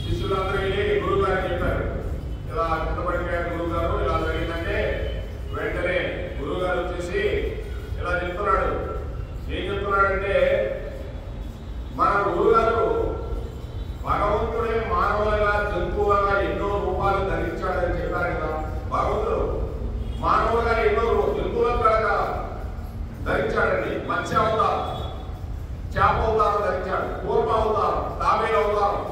శిష్యులందరూ గురువు గారు చెప్పారు, చెప్తున్నాడంటే మన గురుగారు భగవంతుడే మానవులుగా జంతువులుగా ఎన్నో రూపాలు ధరించాడని చెప్పారు కదా. భగవంతుడు మానవులుగా ఎన్నో జంతువులుగా ధరించాడండి. మత్స్య అవతారం, చేప అవతారం ధరించాడు, కూర్మ అవతారం, తాబేలు అవతారం.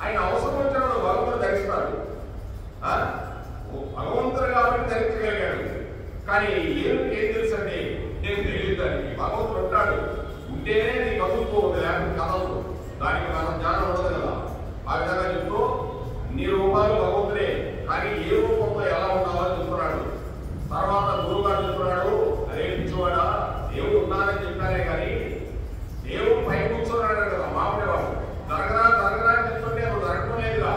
ఆయన అవసరం వచ్చినప్పుడు భగవంతుడు ధరిస్తాడు. భగవంతుడు కాబట్టి ధరించగలిగాడు. కానీ ఏం తెలుసు అండి, నేను తెలియదు. దానికి భగవంతుడు ఉంటాడు, ఉంటేనే నీ కదులుతూ ఉంది, లేకపోతే కదలదు. దానికి మన జ్ఞానం ఉండదు కదా. ఆ విధంగా చెప్తూ అన్ని రూపాలు భగవంతుడే, కానీ ఏ రూపంలో ఎలా ఉండాలో చెప్తున్నాడు. తర్వాత గురువు గారు చెప్తున్నాడు, అదే పిచ్చివాడా దేవుడు ఉన్నాడని చెప్పారే కానీ దేవుడు పై కూర్చున్నాడు కదా. మామూలువాడు జరగరా జరగరా అని చెప్తుంటే నువ్వు జరగడం లేదుగా.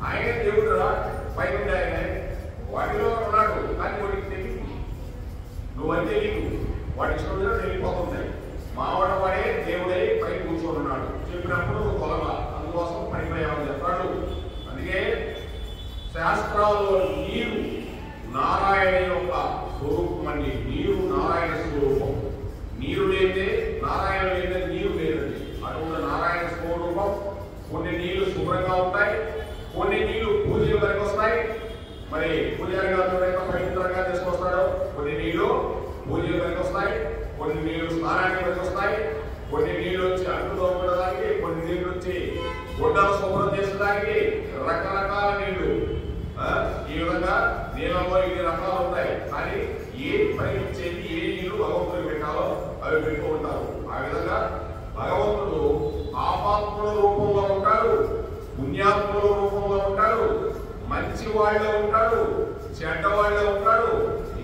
ఆయనే దేవుడు రా, పైన ఉండే ఆయన వాటిలో ఉన్నాడు. కానీ వాడికి తెలియదు, నువ్వంటే నీకు వాటి ఇష్టంలో వెళ్ళిపోతున్నాయి. మావాడ వాడే దేవుడే పై కూర్చొని ఉన్నాడు. చెప్పినప్పుడు నువ్వు కొలగా, అందుకోసం పడిపోయావని చెప్పాడు. అందుకే శాస్త్రాల్లో నీరు నారాయణ యొక్క స్వరూపం అండి. నీరు నారాయణ స్వరూపం. నీరు లేదే నారాయణ లేదే నీరు లేదండి. అటువంటి నారాయణ స్వరూపం. కొన్ని నీళ్లు శుభ్రంగా ఉంటాయి, కొన్ని నీళ్లు పూజల వరకు వస్తాయి. మరి పూజారి గారు పవిత్రంగా తీసుకొస్తాడు. కొన్ని నీళ్లు పూజల వరకు వస్తాయి, కొన్ని నీళ్లు స్నానానికి వరకు వస్తాయి, కొన్ని నీళ్లు వచ్చి అడ్డు తోమడానికి, కొన్ని నీళ్లు వచ్చి గుడ్డలు శుభ్రం చేసడానికి, రకరకాల నీళ్లు. ఈ విధంగా నీళ్ళలో ఇన్ని రకాలు ఉంటాయి. కానీ ఏ పని ఇచ్చేది, ఏ నీళ్లు భగవంతుడు పెట్టాలో అవి పెడుతూ ఉంటారు. ఆ విధంగా భగవంతుడు పాపాత్ముల రూపంలో ఉంటాడు, పుణ్యాత్ముల రూపంలో ఉంటాడు, మంచి వాళ్ళలో ఉంటాడు, చెడ్డ వాళ్ళలో ఉంటాడు,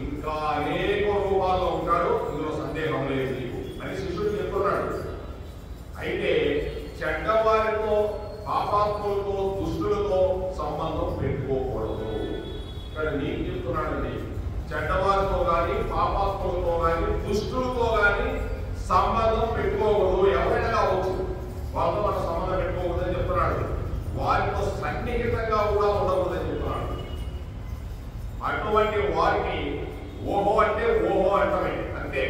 ఇంకా అనేక రూపాల్లో ఉంటాడు. ఇందులో సందేహం లేదు నీకు అని శిష్యుడు చెప్తున్నాడు. అయితే చెడ్డవారితో, పాపాత్ములతో, దుష్టులతో సంబంధం పెట్టుకోకూడదు. ఇక్కడ నీకు చెప్తున్నాడండి, చెడ్డవారితో కానీ, పాపాత్ములతో కానీ, దుష్టులతో కానీ సంబంధం పెట్టుకోకూడదు. ఎవరైనా కావచ్చు, వాళ్ళతో మన సంబంధం పెట్టుకోకూడదని చెప్తున్నాడు. వారితో సన్నిహితంగా కూడా ఉండకూడదని చెప్తున్నాడు. అటువంటి వారికి ఓహో అంటే ఓహో అంటమే అంతే.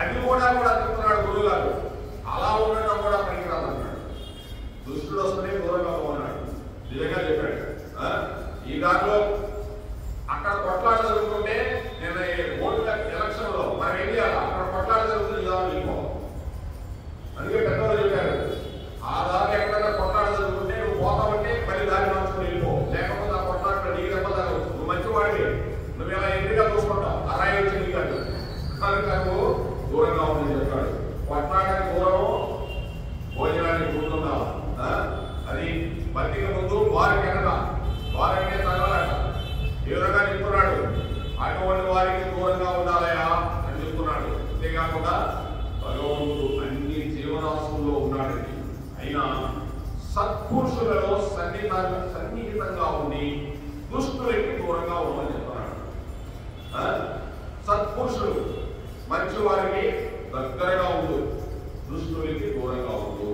అది కూడా చెప్తున్నాడు గురువుగారు. అలా ఉండటం కూడా పనికిరాదు అన్నాడు. దుష్టుడు వస్తూనే దూరంగా ఉన్నాడు. నిజంగా చెప్పాడు. ఈ దాంట్లో అక్కడ కొట్లాట జరుగుతుంటే నేను ఓట్ల ఎలక్షన్ లో మనం ఏం చేయాలి, అక్కడ కొట్లాట జరుగుతుంది ఇలా వెళ్ళిపో. అందుకే పెద్దవాళ్ళు చెప్పారు, ఆ దారి ఎక్కడైనా కొట్లాట జరుగుతుంటే నువ్వు పోతావంటే మళ్ళీ దారి మార్చుకుని వెళ్ళిపో. లేకపోతే ఆ కొట్లాట నీ దెబ్బ తగలదు. నువ్వు మంచివాడివి, నువ్వు ఇలా ఎన్నిగా చూసుకుంటావు, ఆ రాయి వచ్చి నీకు అంటు నువ్వు దూరంగా ఉందని చెప్పాడు. కొట్లాటకి దూరం, భోజనానికి గుర్తుందా? అది బతికి ముందు వారికి వెనక, వారికే తగలట. ఈ విధంగా చెప్తున్నాడు. అటువంటి వారికి దూరంగా ఉండాలయా అని చెప్తున్నాడు. అంతేకాకుండా భగవంతుడు అన్ని జీవరాశుల్లో ఉన్నాడండి. అయినా సత్పురుషులలో సన్నిహితంగా ఉండి దుష్టులకి దూరంగా ఉండని చెప్తున్నాడు. సత్పురుషుడు మంచి వారికి దగ్గరగా ఉండు, దుష్టులకి దూరంగా ఉండు.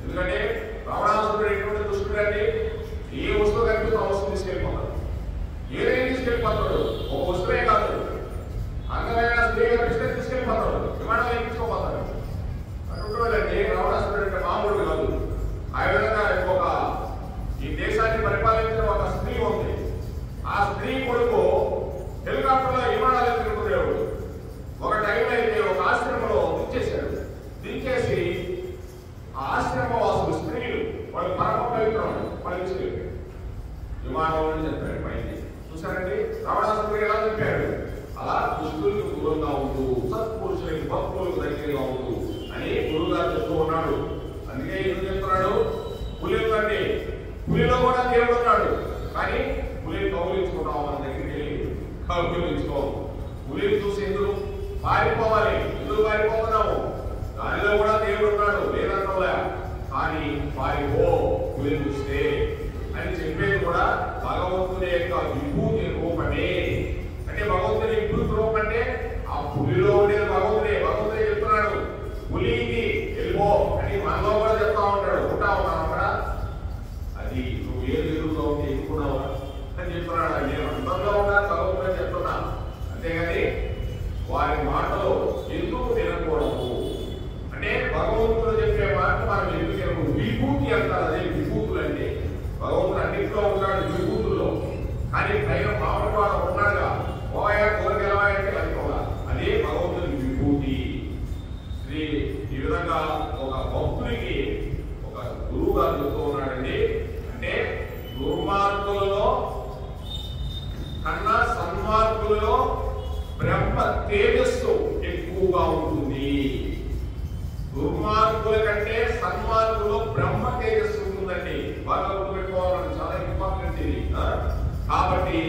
ఎందుకంటే రావణాసురుడు ఎటువంటి దుష్టుడు అంటే ఏ వస్తువు కనిపిస్తే ఆ వస్తువు తీసుకెళ్ళిపోతాడు. ఏదైనా తీసుకెళ్ళిపోతాడు. ఒక వస్తువే కాదు, అందమైన స్త్రీ కనిపిస్తే తీసుకెళ్ళిపోతాడు, విమానాలు ఎక్కించుకోపోతాడు. అటువంటి రావణాసురుడు అంటే మామూలు కాదు. ఆ విధంగా ఈ దేశాన్ని పరిపాలించిన ఒక స్త్రీ ఉంది. ఆ స్త్రీ కొడుకు హెలికాప్టర్లో విమానాలు ఎత్తుకునేవాడు. ఒక టైం అయితే ఒక ఆశ్రమంలో దించేశాడు. దించేసి ఆ ఆశ్రమ వాసులు స్త్రీలు వాళ్ళు పరమ పవిత్రం వాళ్ళు తీసుకెళ్ళాడు. విమానంలో చెప్పాడు పైకి. చూసారండి రావణాసురుడు ఎలా చెప్పాడు? అలా దుష్టులకు దూరంగా ఉంటూ సత్పురుషులకి భక్తులకు దగ్గరగా ఉంటూ అని గురువుగారు చెప్తూ ఉన్నాడు. అందుకే ఎందుకు చెప్తున్నాడు? పులిలు అంటే పులిలో కూడా దేవుడు ఉన్నాడు. కానీ పులిని కౌలించుకుంటాం, మన దగ్గరికి వెళ్ళి కౌలించుకోము. పులిని చూసి ఎందుకు పారిపోవాలి? ఎందుకు పారిపోతున్నాము? దానిలో కూడా దేవుడు ఉన్నాడు, లేదంటే కానీ పారిపో పులిని చూస్తే అని చెప్పేది కూడా భగవంతుని యొక్క విభూతి రూపమే. అంటే భగవంతుని విభూతి రూపం అంటే ఆ పులిలో ఉండేది భగవంతుడే. భగవంతుడే చెప్తున్నాడు పులికి వెళ్ళిపో అని మనలో కూడా చెప్తా ఉంటాడు. ఉంటావు మనం అక్కడ, అది నువ్వు ఏం ఎదుగుతా ఉంటే ఎదుర్కొన్నావా అని చెప్తున్నాడు. నేను అందరిలో ఉన్నా భగవంతుడు చెప్తున్నా. అంతేగాని వారి మాటలు ఎందుకు వినకూడదు. ఒక భక్తుడికి ఒక గురువు గారు చెప్తూ ఉన్నాడండి. అంటే దుర్మార్గులలో కన్నా సన్మార్గులలో బ్రహ్మ తేజస్సు ఎక్కువగా ఉంటుంది. దుర్మార్గుల కంటే సన్మార్గులో బ్రహ్మ తేజస్సు ఉంటుందండి. బాగా గుర్తుపెట్టుకోవాలని చాలా ఇంపార్టెంట్ ఇది. కాబట్టి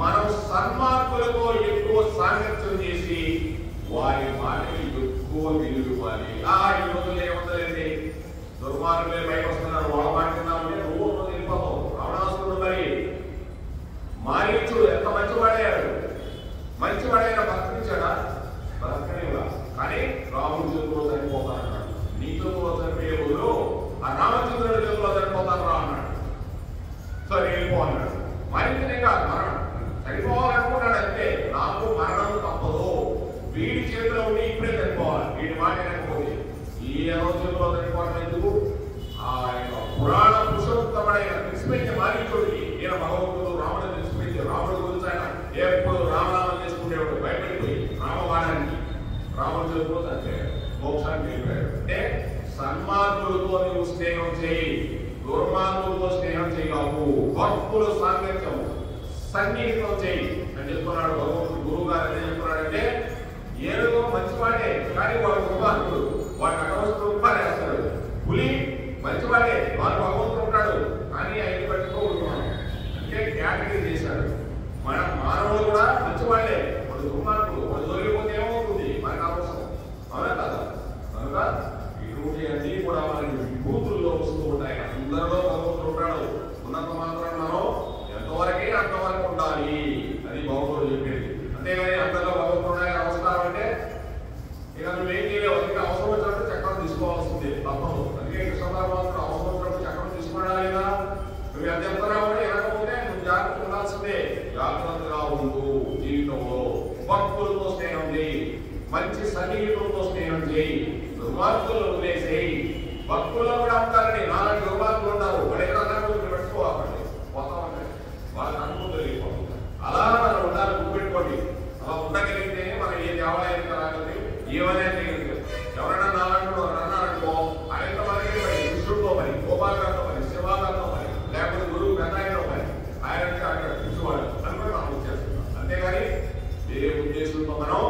మనం సన్మార్గులతో ఎక్కువ సాంగత్యం చేసి వారి మాటలు ఎక్కువ విలువాలి. ఈ రోజుల్లో ఏముందండి, దుర్మార్గులే బయట వస్తున్నారు, వాళ్ళ మాట విన్నామంటే నువ్వు వెళ్ళిపోతావు. రావణాసురుడు మరి మారీచుడు ఎంత మంచివాడయ్యాడు, మంచివాడైన భక్తించాడా? భక్తినివా. కానీ రాముడి చేతిలో చనిపోతానన్నాడు. నీ చేతిలో చనిపోయే బదులు ఆ రామచంద్రుడి చేతిలో చనిపోతాను రా అన్నాడు. సరే వెళ్ళిపో అన్నాడు. మరింతనే కాదు, మరణం చనిపోవాలనుకున్నాడు. అంతే, నాకు మరణం తప్పదు, వీడి చేతిలో ఉండి ఇప్పుడే చనిపోవాలి. వీడి మాట వినకపోతే ఈ చేతిలో చనిపోవడం ఎందుకు? ఆయన పురాణ పురుషోత్తముడైన తెలిసిపెట్టి మారీచుడికి ఈయన భగవంతుడు రాముడు తెలిసిపెట్టి రాముడు గురించి ఆయన ఎప్పుడు రామనామం చేసుకునేవాడు. భయపడిపోయి రామవాడానికి రాముడి చేతిలో చనిపోయాడు, మోక్షానికి వెళ్ళిపోయాడు. అంటే సన్మార్గులతో నువ్వు స్నేహం చేయి, దుర్మార్గులతో స్నేహం చేయకు. భక్తుల సాంగత్యం సన్నిహితం చేయి అని చెప్తున్నాడు భగవంతుడు. గురువు గారు ఏం చెప్తున్నాడంటే, ఏదో మంచివాడే కానీ వాడు దుర్మార్గుడు, వాడిని అగవస్తుడు పారేస్తాడు. పులి మంచివాడే, వాడు భగవంతుడు ఉంటాడు కానీ ఆయన పట్టుకోకుంటున్నాడు. అంటే కేటగిరీ చేశాడు. మన మానవులు కూడా మంచివాడే, వాడు దుర్మార్గుడు, వాడు దొరికిపోతే ఏమవుతుంది మనకు అవసరం, అవునా కదా? కనుక ఇటువంటి అన్ని కూడా మనకి విభూతుల్లో వస్తూ ఉంటాయి. అందరిలో భగవంతుడు ఉంటాడు. ఉన్నంత మాత్రం మనం ఎంతవరకే అంతవరకు ఉండాలి అది భగవంతుడు చెప్పేది. అంతేగాని అందరిలో భగవంతుడు నమస్కారం అంటే ఇక నువ్వేం చేయలేవు. అందుకే అవసరం వచ్చినప్పుడు చక్రం తీసుకోవాల్సింది తప్పదు. అందుకే కృష్ణపరమాత్ముడు అవసరం వచ్చినప్పుడు చక్రం తీసుకున్నాడా లేదా? నువ్వు ఎంత చెప్తున్నావు వినకపోతే నువ్వు జాగ్రత్త ఉండాల్సిందే. జాగ్రత్తగా ఉండు జీవితంలో. భక్తులతో స్నేహం చేయి, మంచి సన్నిహితులతో స్నేహం చేయి, దుర్మార్గులు వదిలేసేయి. భక్తుల్లో కూడా ఉంటారని నాలుగు దుర్మార్గులు ఉంటారు. పడేదాన్ని పెట్టుకోవాలి, పోతామంటే వాళ్ళకి అనుభూతి తెలియకపోతుంది. అలా మనం ఉండాలి, గుర్తుపెట్టుకోండి. అలా ఉండగలిగితే మనం ఏ దేవాలయానికి రాగలి ఏమనేది ఎవరైనా నాలుగు అన్నారనుకో ఆయన మరి కృష్ణుడితో మరి, గోపాలగారితో మరి, శివాగారితో మరి, లేకపోతే గురువు పెద్దాయనతో మరి, ఆయన అక్కడ కూర్చోవాలి అనుకుని మనం వచ్చేస్తున్నాం. అంతేగాని వేరే ఉద్దేశంతో మనం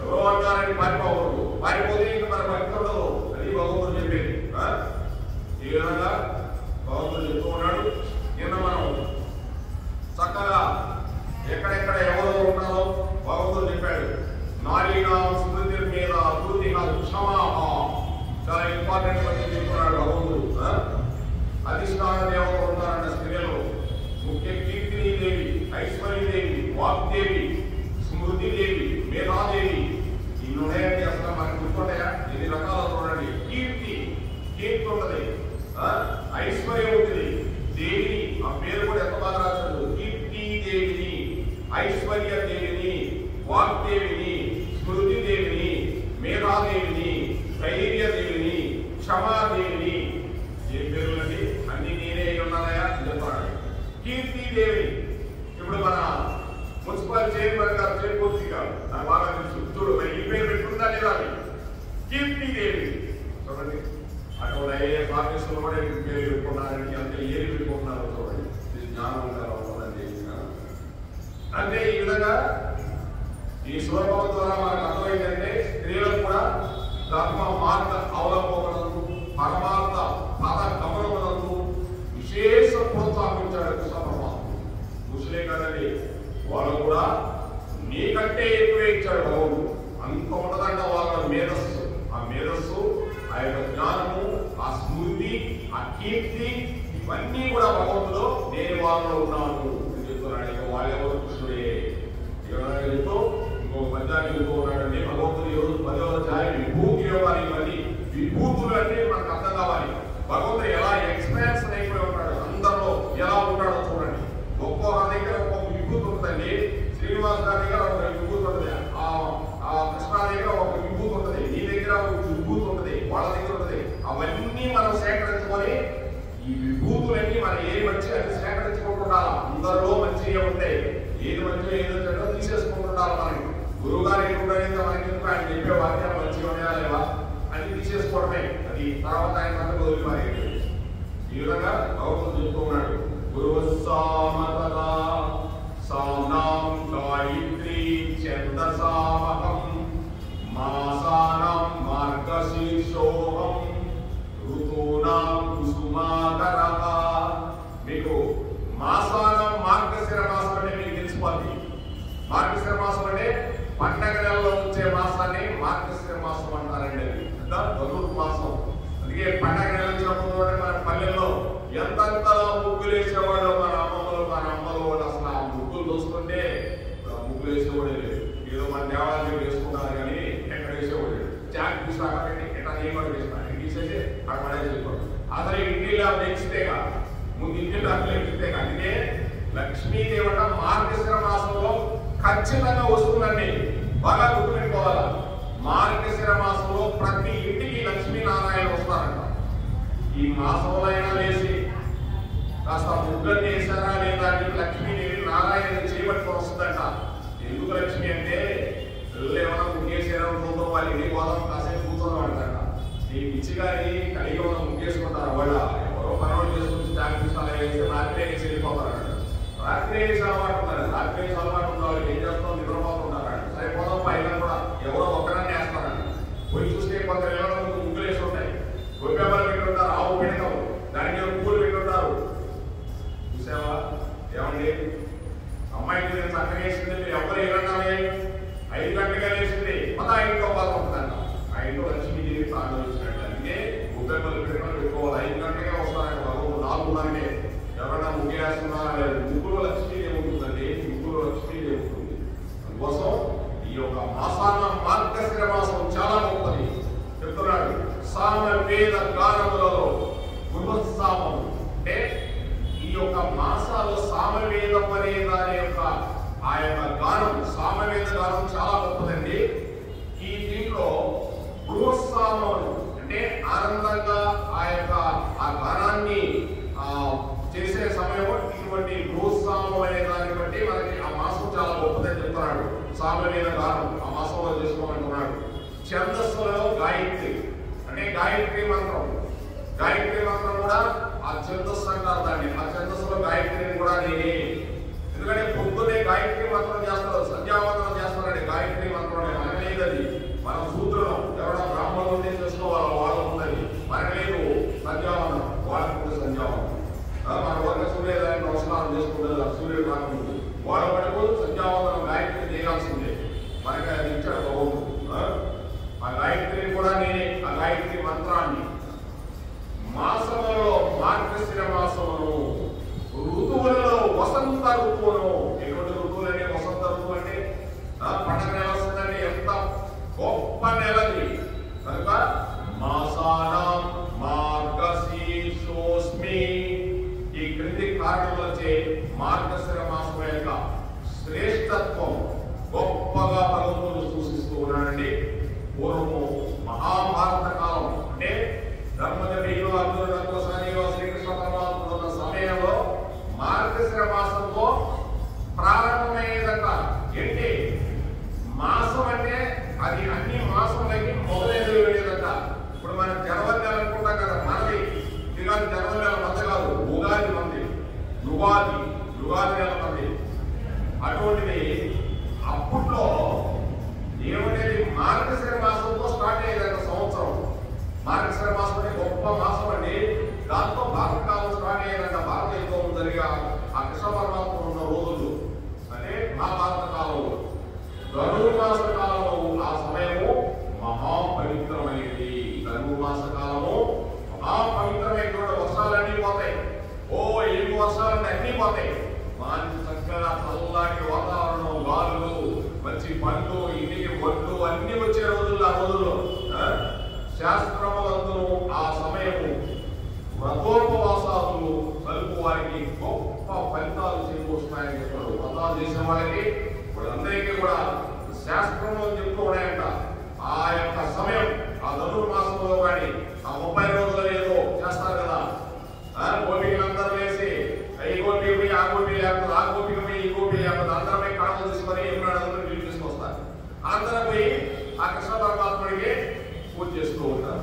ఎవరో అంటారని పారిపోకూడదు. పారిపోతే ఇంకా మన భక్తి ఉండదు. అది భగవంతుడు చెప్పేది. ఈ విధంగా భగవంతుడు చెప్తూ ఉన్నాడు. నిన్న మనం చక్కగా ఎక్కడెక్కడ ఎవరో ఉన్నారో భగవంతుడు చెప్పాడు. నారీనా స్మృతి మీద అభివృద్ధి క్షమాహ, చాలా ఇంపార్టెంట్ అని చెప్తున్నాడు భగవంతుడు. అధిష్టాన దేవతలు ఉన్నారన్న స్త్రీలో ముఖ్య కీర్తినీదేవి, ఐశ్వర్యదేవి, వాగ్దేవి, స్మృతిదేవి, మేధాదేవి, ఈ ఉన్నాయండి. అసలు మనకు గుర్తుంటాయా? ఎన్ని రకాల చూడండి. కీర్తి ఉన్నది, ఐశ్వర్యం ఉంటుంది. దేవిని ఆ పేరు కూడా ఎంత బాగా రాశాడు. కీర్తి దేవిని, ఐశ్వర్య దేవిని, వాగ్దేవిని, స్మృతి దేవిని, మేధాదేవిని, ధైర్యదేవిని, క్షమాదేవిని. ఏ పేరులండి? అన్ని నేనే ఉన్నాయా చెప్పాడు. కీర్తిదేవి. ఇప్పుడు మన మున్సిపల్ చైర్మన్ గారు చైర్మూర్తి గారు నాకు బాగా తెలుసు. చూడు ఈ పేరు పెట్టుకుందా లేదా? కీర్తిదేవి. చూడండి, అటువంటి ఐఏఎస్ ఆఫీసులు కూడా పేరు పెట్టుకున్నారండి. అంతే ఏది పెట్టుకుంటున్నారు చూడండి. ఇది జ్ఞానం ఉండాలని. అంటే ఈ విధంగా ఈ శ్లోకం ద్వారా మనకు అర్థమైందంటే స్త్రీలకు కూడా ధర్మ మార్గ అవలంబనకు, పరమార్థ పద గమనములకు విశేష ప్రోత్సాహించాడు కృష్ణ పరమాత్ముడు. ముస్లిం కదండి, వాళ్ళు కూడా నీకంటే ఎక్కువే ఇచ్చాడు భగవంతుడు. అంత ఉండదంట వాళ్ళ మేధస్సు. ఆ మేధస్సు, ఆ యొక్క జ్ఞానము, ఆ స్మృతి, ఆ కీర్తి, ఇవన్నీ కూడా భగవంతుడు నేను వాళ్ళలో ఉన్నాను అని చెప్తున్నాడు. ఇక వాళ్ళెవరు? కృష్ణుడే. చెప్తూ ఇంకో పద్యాన్ని చెప్తూ ఉన్నాడండి భగవంతుడు. ఈరోజు 10వ అధ్యాయం విభూతి యోగాలు. ఇవన్నీ విభూతులు అంటే మనకు అర్థం కావాలి. భగవంతుడు ఎలా ఎక్స్పాన్షన్ అయిపోయి ఉంటాడు, అందరిలో ఎలా ఉంటాడో చూడండి. ఒక్కో దగ్గర ఒక్కొక్క విభూతి ఉంటుందండి. శ్రీనివాస్ గారి దగ్గర ఒక విభూతి ఉంటుంది, ఆ కృష్ణ దగ్గర ఒక విభూతి ఉంటుంది, నీ దగ్గర ఒక విభూతి ఉంటుంది, వాళ్ళ దగ్గర ఉంటుంది. అవన్నీ మనం సేకరించుకొని ఈ విభూతులన్నీ మనం ఏది మంచి అది సేకరించుకుంటుండాలి. అందరిలో మంచిగా ఉంటాయి. ఏది మంచిగా ఏదో చెడ్డో తీసేసుకుంటుండాలి. మనకి గురువు గారు ఎదుగుతుంటే మనకి ఎందుకు ఆయన చెప్పే వాక్యాలు మంచిగా ఉన్నాయా లేవా అని తీసేసుకోవడమే, అది తర్వాత ఆయన అంతా వదిలిపారేది. ఈ విధంగా భగవంతుడు చెప్తూ ఉన్నాడు, గురువస్సామతదా సామ్నాం గాయత్రీ ఛందసామహం మాసానాం మార్గశీర్షోహం ఋతూనాం కుసుమాకరః. మీకు మాసానం మార్గశిర మాసం అంటే మీకు తెలిసిపోద్ది. మార్గశిర మాసం అంటే పండగ నెలలో వచ్చే మాసాన్ని మార్గశిర మాసం అంటారండి. ధనుర్మాసం. అందుకే పండగ నెల వచ్చినప్పుడు మన పల్లెల్లో ఎంతలా ముగ్గులు వేసేవాళ్ళు మన అమ్మమ్మలు వాళ్ళు అసలు ఆ ముగ్గులు చూసుకుంటే ముగ్గులు వేసేవాడే లేదు. ఏదో మన దేవాలయం వేసుకుంటారు కానీ ఎక్కడ వేసేవాడు చాక్ తీసుకురాకండి ఎట్లా నేను వేస్తాను తీసేసి అక్కడ పడేసేవాడు. అసలు ఇంటిలో నెక్స్టేగా ముందు ఇంటిలో నెక్స్టేగా. అందుకే లక్ష్మీదేవత మార్గశిర మాసంలో ఖచ్చితంగా వస్తుందండి. బాగా గుర్తుపెట్టుకోవాలా, మార్గశిర మాసంలో ప్రతి ఇంటికి లక్ష్మీనారాయణ వస్తారంట. ఈ మాసంలో అయినా లేచి కాస్త ముగ్గులు వేసారా లేదా అని లక్ష్మీదేవి నారాయణ చేయబట్టుకొని వస్తుందంట. ఎందుకు లక్ష్మి అంటే పిల్లలు ఏమైనా ముగ్గేసారో చూద్దాం వాళ్ళు ఇంటికి పోదాం కాసేపు కూర్చోదాం అంటారంట. ఈ పిచ్చిగారి కలిగి ముగ్గేసుకుంటారు. వాళ్ళ ఎవరో పనులు చేసుకుని స్టాండ్ తీసుకోవాలి వేస్తే రాత్రి వేసి వెళ్ళిపోతారంట. రాత్రి వేసి అలవాటు ఉన్నారు. రాత్రి వేసి అలవాటు ఉన్న వాళ్ళు ఏం చేస్తాం నిద్రపోతుంటారంట. సరిపోదాం పైన కూడా ఎవరో ఒక్కరని వేస్తారంట. పోయి చూస్తే కొందరు ఇళ్ళ ముందు ముగ్గులు వేసి ఉంటాయి. గొప్పలు పెట్టుంటారు, ఆవు పెడతారు, దానికి పూలు పెట్టుంటారు. చూసావా ఏమండి, అమ్మాయికి నేను చక్కగా వేసింది మీరు ఎవరు ఏమన్నామే 5 గంటలుగా వేసింది మన ఇంట్లో బాధ ఉంటుందంట. ఆ ఇంట్లో లక్ష్మీదేవి తాను వచ్చినట్టు. అందుకే గొప్పలు పెట్టుకోవాలి. 5 గంటలుగా వస్తారంట. 4:30కే ఎవరన్నా ముగ్గు వేస్తున్నారా లేదు. ముగ్గురు లక్ష్మీదేవి ఉంటుందండి. ముగ్గురు లక్ష్మీదేవి ఉంటుంది. అందుకోసం ఈ యొక్క మాసాన మార్గశిర మాసం చాలా గొప్పది చెప్తున్నాడు. సామవేద గానములలో గురువస్సామం అంటే ఈ యొక్క మాసాలు సామవేదం అనే దాని యొక్క ఆ యొక్క గానం, సామవేద గానం చాలా గొప్పదండి. ఈ దీంట్లో గురువస్సామం అంటే ఆనందంగా ఆ యొక్క ఆ గానాన్ని చేసే సమయం ఇటువంటి గృహస్సామం అనే దాన్ని బట్టి మనకి ఆ మాసం చాలా గొప్పదని చెప్తున్నాడు. సామవేద గానం ఆ మాసంలో చేసుకోమంటున్నాడు. ఛందస్సులో గాయత్రి అంటే గాయత్రి మంత్రం. గాయత్రి మంత్రం కూడా ఆ ఛందస్సు అంటారు దాన్ని. ఆ ఛందస్సులో గాయత్రిని కూడా నేనే. ఎందుకంటే పొద్దునే గాయత్రి మంత్రం చేస్తారు, సంధ్యావందనం చేస్తారండి. గాయత్రి మంత్రం మనకు లేదు, అది మనం సూత్రం ఎవరైనా బ్రాహ్మణులు ఉంటే చేసుకోవాలి, వాళ్ళకు ఉన్నది. మనకు లేదు సంధ్యావందనం, వాళ్ళకు ఉంది సంధ్యావందనం. మన వర్గ సూర్యోదయాన్ని నమస్కారం చేసుకుంటారు సూర్యుడు రాకముందు. వాళ్ళ వరకు సంధ్యావందనం గాయత్రి చేయాల్సిందే. మనకి అది ఇచ్చాడు భగవంతుడు. ఆ గాయత్రిని కూడా నేనే. ఆ గాయత్రి మంత్రాన్ని మాసములలో మార్గశిర మాసమును, ఋతువులలో వసంత ఋతువును. ఎటువంటి ఋతువులు అంటే వసంత ఋతువు అంటే పండగ నెల వస్తుందంటే ఎంత గొప్ప నెలది కనుక మాసానాం మార్గశీర్షోస్మి. ఈ క్రింది కారణములచే మార్గశిర మాసం యొక్క శ్రేష్టత్వం గొప్పగా భగవంతుడు సూచిస్తూ ఉన్నాడండి. పూర్వము మహాభారత కాలం అంటే ధర్మజీయులు అర్జునుడు శ్రీకృష్ణ పరమాత్ముడు ఉన్న సమయంలో మార్గశిర మాసంలో ప్రారంభమయ్యేదట. ఏంటి మాసం అంటే అది అన్ని మాసంలోకి మొదలైనది వెళ్ళేదట. ఇప్పుడు మనం జనవరి నెల అనుకుంటాం కదా, మనది ఇది కాదు. జనవరి నెల మధ్య కాదు, ఉగాది మంది, యుగాది నెల మంది. అటువంటిది అప్పట్లో ఏమనేది మార్గశిర మాసంతో స్టార్ట్ అయ్యేదట సంవత్సరం. మార్గశిర మాసం అంటే గొప్ప మాసం అండి. దాంతో భారత కాలం స్టార్ట్ అయ్యేదంట. భారత యుద్ధం జరిగా ఆ కృష్ణ పరమాత్మ ఉన్న రోజులు అంటే మహాభారత కాలంలో. ధనుర్మాస కాలము ఆ సమయము మహాపవిత్రమైనది. ధనుర్మాస కాలము మహాపవిత్రమైనటువంటి వర్షాలన్నీ పోతాయి. ఏమి వర్షాలంటే అన్నీ పోతాయి. మంచి చక్కగా చల్లటి వాతావరణం, గాలులు, మంచి పండ్లు, ఇంటికి వడ్లు అన్ని వచ్చే రోజుల్లో ఆ రోజుల్లో శాస్త్రములందరూ ఆ సమయము వ్రతోపవాసాలు కలుపు వారికి గొప్ప ఫలితాలు చేకూరుస్తాయని చెప్పారు. వ్రతాలు చేసిన వాళ్ళకి వాళ్ళందరికీ కూడా శాస్త్రంలో చెప్తూ ఉన్నాయంట. ఆ యొక్క సమయం ఆ ధనుర్మాసంలో కానీ ఆ 30 రోజులు ఏదో చేస్తారు కదా, గోపికలందరూ వేసి ఈ గోపి పోయి ఆ గోపి లేకపోతే ఆ గోపిక పోయి ఈ గోపి లేకపోతే అందరమే కడలు తీసుకొని ఎప్పుడు నీళ్ళు తీసుకొస్తారు. అందరూ పోయి ఆ కృష్ణ పరమాత్ముడికి పూజ చేస్తూ ఉంటారు.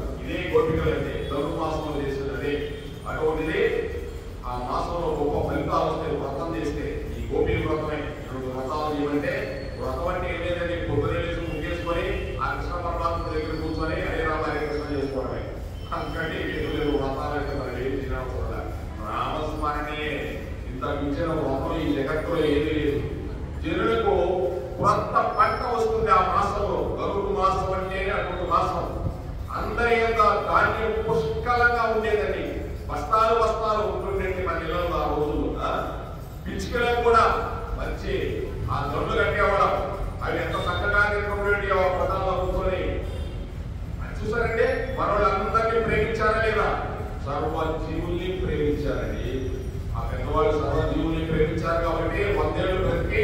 అంతకంటే ఏదో వ్రతాలంటే మనం ఏం తినకూడదు. నామస్మరణే ఇంత మించిన వ్రతం ఈ జగత్తులో ఏది లేదు. జనులకు కొత్త పంట వస్తుంది ఆ మాసంలో. గరుడు మాసం అంటే అటువంటి మాసం. అందరి యొక్క ధాన్యం పుష్కలంగా ఉండేదండి. బస్తాలు బస్తాలు ఉంటుండేది మన ఇళ్ళలో ఆ రోజుల్లో. పిచ్చుకలకు కూడా మంచి ఆ దొడ్లు కట్టేవాళ్ళం. అవి ఎంత చక్కగా తింటుండేవి ఆ పదాల్లో కూర్చొని. చూసారంటే మనోళ్ళందరినీ ప్రేమించారా లేదా? సర్వ జీవుల్ని ప్రేమించారండి. ఆ పెద్దవాళ్ళు సర్వ జీవుల్ని ప్రేమించారు కాబట్టి 100 ఏళ్ళు బ్రతికి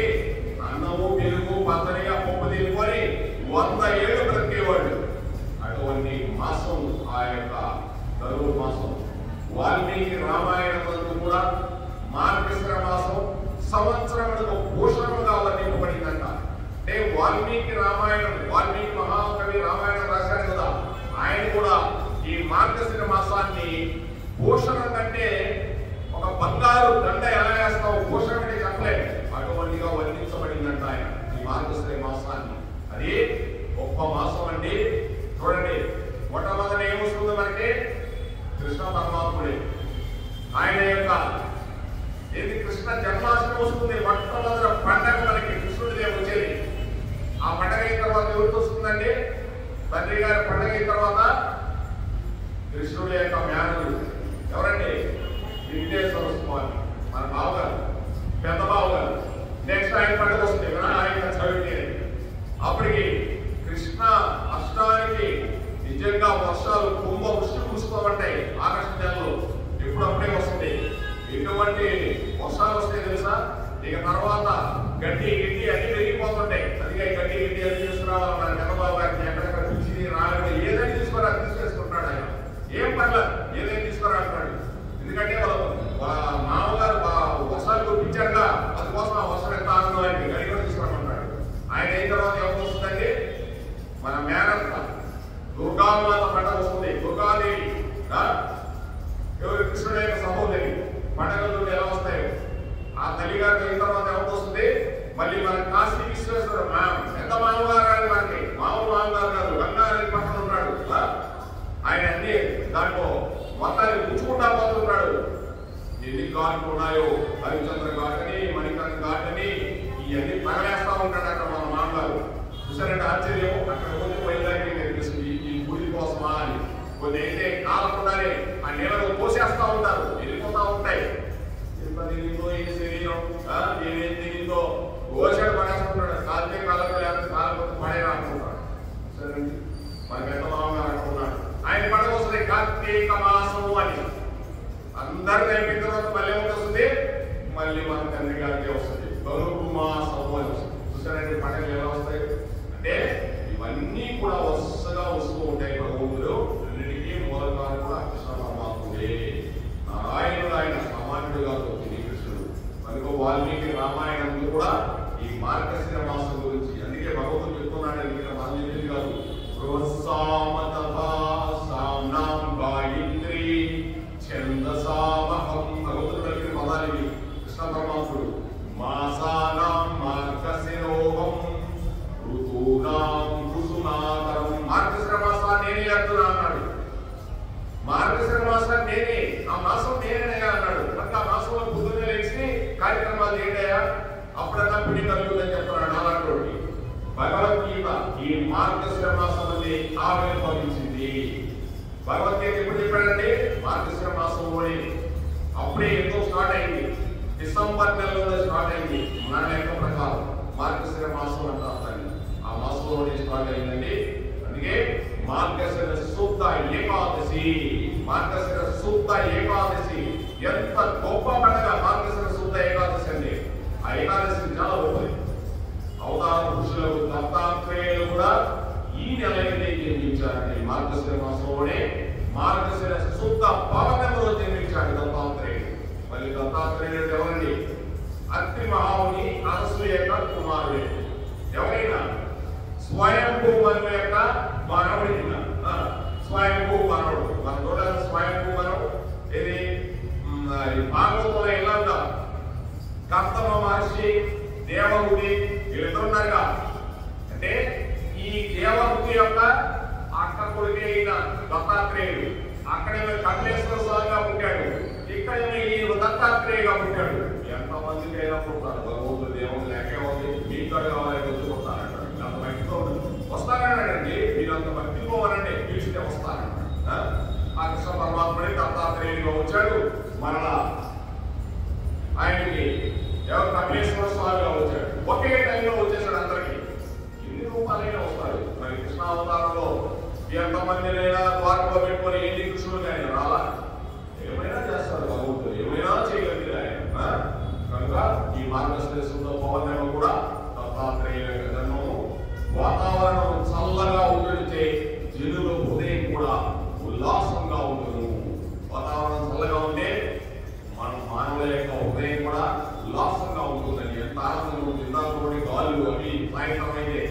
అన్నము పెరుగు పచ్చడిగా పప్పు తినుకొని 100 ఏళ్ళు బ్రతికేవాళ్ళు. అటువంటి మాసం ఆ యొక్క గరుడు మాసం. వాల్మీకి రామాయణం కూడా మార్గశిర మాసం సంవత్సరములకు భూషణంగా వర్ణింపబడిందంట. అంటే వాల్మీకి రామాయణం, వాల్మీకి మహాకవి రామాయణం రాశాడు కదా, ఆయన కూడా ఈ మార్గశిర మాసాన్ని భూషణం కంటే ఒక బంగారు దండ ఎలా వేస్తావు భూషణం అంటే చెప్పలేదు, అటువంటిగా వర్ణించబడిందంట ఆయన ఈ మార్గశిర మాసాన్ని. అది గొప్ప మాసం అండి. చూడండి, మొట్టమొదటి ఏమొస్తుంది మనకి? కృష్ణ పరమాత్ముడే. ఆయన యొక్క ఏది కృష్ణ జన్మాష్టమి వస్తుంది. మొట్టమొదటి పండగ మనకి కృష్ణుడిదే వచ్చేది. ఆ పండగ అయిన తర్వాత ఎవరికి వస్తుందండి? తండ్రి గారి పండగ అయిన తర్వాత కృష్ణుడి యొక్క మేనలు ఎవరండి? వెంకటేశ్వర స్వామి, మన బావగారు, పెద్ద బావగారు. నెక్స్ట్ ఆయన పండుగ వస్తుంది వినాయక చవితి. అప్పటికి కృష్ణ అష్టానికి నిజంగా వర్షాలు కుంభ వృష్టి కురుస్తూ ఆగస్టు నెలలో. ఎప్పుడప్పుడే వస్తుంది. ఎటువంటి వర్షాలు వస్తాయి తెలుసా? ఇక తర్వాత గడ్డి గిడ్డి అన్ని పెరిగిపోతుంటాయి. అందుకే గడ్డి గిడ్డి అన్ని తీసుకురావాలి. మన చంద్రబాబు గారిని ఎక్కడెక్కడ పిలిచి రాలేదు, ఏదైనా తీసుకురా తీసుకేసుకుంటాడు ఆయన. ఏం పర్లేదు, ఏదైనా తీసుకురా అంటాడు. ఎందుకంటే వాళ్ళ మామగారు వర్షాలు కురిపించాడుగా, అందుకోసం ఆ వర్షం ఎంత ఆనందం అయింది, గడి కూడా తీసుకురామంటాడు. ఆయన అయిన తర్వాత ఎవరు వస్తుందండి? మన మేనత్త దుర్గామాత పండుగ వస్తుంది. దుర్గాదేవి ఎవరు? కృష్ణుడు యొక్క సహోదరి. పండుగలు ఎలా వస్తాయో ఆ తల్లిగారు అయిన తర్వాత ఎవరు వస్తుంది? మళ్ళీ మన కాశీ విశ్వేశ్వర పెద్ద మామగారు మనకి మామూలు మామగారు కాదు, గంగారెడ్డి పక్కన ఉన్నాడు. ఆయన అన్ని దాంట్లో మొత్తాన్ని పుచ్చుకుంటా పోతున్నాడు. ఎన్ని ఘాట్లు ఉన్నాయో, హరిచంద్ర ఘాటని, మణికరణ ఘాటని, ఇవన్నీ తగలేస్తా ఉంటాడు అక్కడ మన మామగారు. చూసారంటే ఆశ్చర్యం. అక్కడ కొంచెం వైద్యానికి కనిపిస్తుంది ఈ గుడి కోసమా అని. కొన్ని అయితే కాలకుండానే ఆ నీళ్ళలో పోసేస్తా ఉంటారు, వెళ్ళిపోతా ఉంటాయి. ఎంత తిరిగిందో ఏ శరీరం, ఏమేం తిరిగిందో ఓసాడు పడేస్తుంటాడు. కాలితే కాలంలో లేకపోతే కాలంలో పడేరా అనుకుంటాడు. సరే, మనకి ఎంత బాగా అనుకున్నాడు. ఆయన పండుగ వస్తుంది కార్తీక మాసం అని. అందరు అయిపోయిన తర్వాత మళ్ళీ ఏమిటి వస్తుంది? మళ్ళీ మన తండ్రి గారికి వస్తుంది గరుడు మాసం అని వస్తుంది. చూసారండి పండుగలు ఎలా వస్తాయి అంటే ఇవన్నీ కూడా వరుసగా వస్తూ ఉంటాయి. భగవంతుడు రెండింటికి మూలకాలు కూడా కృష్ణ పరమాత్ముడే. నారాయణుడు ఆయన సామాన్యుడు కాదు, శ్రీకృష్ణుడు. మనకు వాల్మీకి రామాయణం కూడా ఈ మార్గశిర మాసం గురించి. అందుకే భగవంతుడు చెప్తున్నాడు, ఇక్కడ మనం చెప్పింది కాదు. భగవంతుడు కలిగిన పదాలు ఇవి. కృష్ణ పరమాత్ముడు మాసానాం మార్గశిరోహం ఋతూనాం కుసుమాకరం. మార్గశిర మాసాన్ని నేనే చేస్తున్నా అన్నాడు. మార్గశిర మాసాన్ని నేనే, ఆ మాసం నేనేనయ్యా అన్నాడు. అంటే ఆ మాసంలో పొద్దున్నే లేచి కార్యక్రమాలు ఏంటయ్యా? అప్పుడన్నా పిడి కలుగుతుందని చెప్తున్నాడు అలాంటి. భగవద్గీత ఈ మార్గశిర మాసం అనేది ఆవిర్భవించింది. భగవద్గీత ఎప్పుడు చెప్పాడంటే మార్గశిర మాసంలోనే. అప్పుడే ఎంతో స్టార్ట్ అయింది. డిసెంబర్ నెలలోనే స్టార్ట్ అయింది. మన లెక్క ప్రకారం మార్గశిర మాసం అంటారు. ఆ మాసంలోనే స్టార్ట్ అయిందండి. అందుకే మార్గశిర శుద్ధ ఏకాదశి, మార్గశిర శుద్ధ ఏకాదశి ఎంత గొప్ప పండుగ మార్గశిర శుద్ధ ఏకాదశి అండి. ఆ ఏకాదశి చాలా గొప్పది. అవతార పురుషులకు దత్తాత్రేయులు కూడా ఈ నెలలోనే జన్మించారండి. మార్గశిర మాసంలోనే మార్గశిర శుద్ధ పౌర్ణమిలో జన్మించాడు దత్తాత్రేయుడు. మళ్ళీ దత్తాత్రేయుడు ఎవరండి? అత్రి మహాముని అనసూయ యొక్క కుమారుడే. ఎవరైనా స్వయంభూ మనువు యొక్క మనవుడి. స్వయంభూ మనవుడు మన చూడాలి. స్వయంభూ మనవుడు ఇది భాగవతంలో ఎలా ఉందా? కర్తమ మహర్షి, దేవహుడి వీళ్ళిద్దరున్నారుగా. అంటే ఈ దేవహుడి యొక్క అక్క కొడుకే అయిన దత్తాత్రేయుడు, అక్కడేమో కపిలేశ్వర స్వామిగా పుట్టాడు, ఇక్కడేమో ఈయన దత్తాత్రేయగా పుట్టాడు. ఎంతమందికైనా పుట్టారు, భగవంతుడు దేవుడు లేకే ఉంది, మీకు కావాలి వచ్చుకుంటానంటాడు. అంత భక్తితో వస్తానండి, మీరు అంత భక్తితో అనండి, పిలిస్తే వస్తానంటాడు. ఆ కృష్ణ పరమాత్ముడి దత్తాత్రేయుడిగా వచ్చాడు. మరలా ఆయనకి ఎవరు కపిలేశ్వర స్వామిగా వచ్చాడు. ఒకే టైంలో వచ్చేసాడు అందరికి. ఎన్ని రూపాయలైనా వస్తాడు. మరి కృష్ణావతారంలో ఎంతమందినైనా ద్వారంలో పెట్టుకొని ఎన్ని కృష్ణుడు ఆయన రాలా, ఏమైనా చేస్తాడు భగవంతుడు, ఏమైనా చేయగలిగాడు ఆయన. కనుక ఈ మార్గశిరస్సులో పౌర్ణమి కూడా దత్తాత్రేయ జన్మము. వాతావరణం చల్లగా ఉంటే జనుల హృదయం కూడా ఉల్లాసంగా ఉంటుంది. వాతావరణం చల్లగా ఉంటే మన మానవుల యొక్క హృదయం కూడా ఉల్లాసంగా ఉంటుందని ఎంత ఆనందంగా ఉంటుంది. ఇందాక గాలులు అవి సాయంత్రం అయితే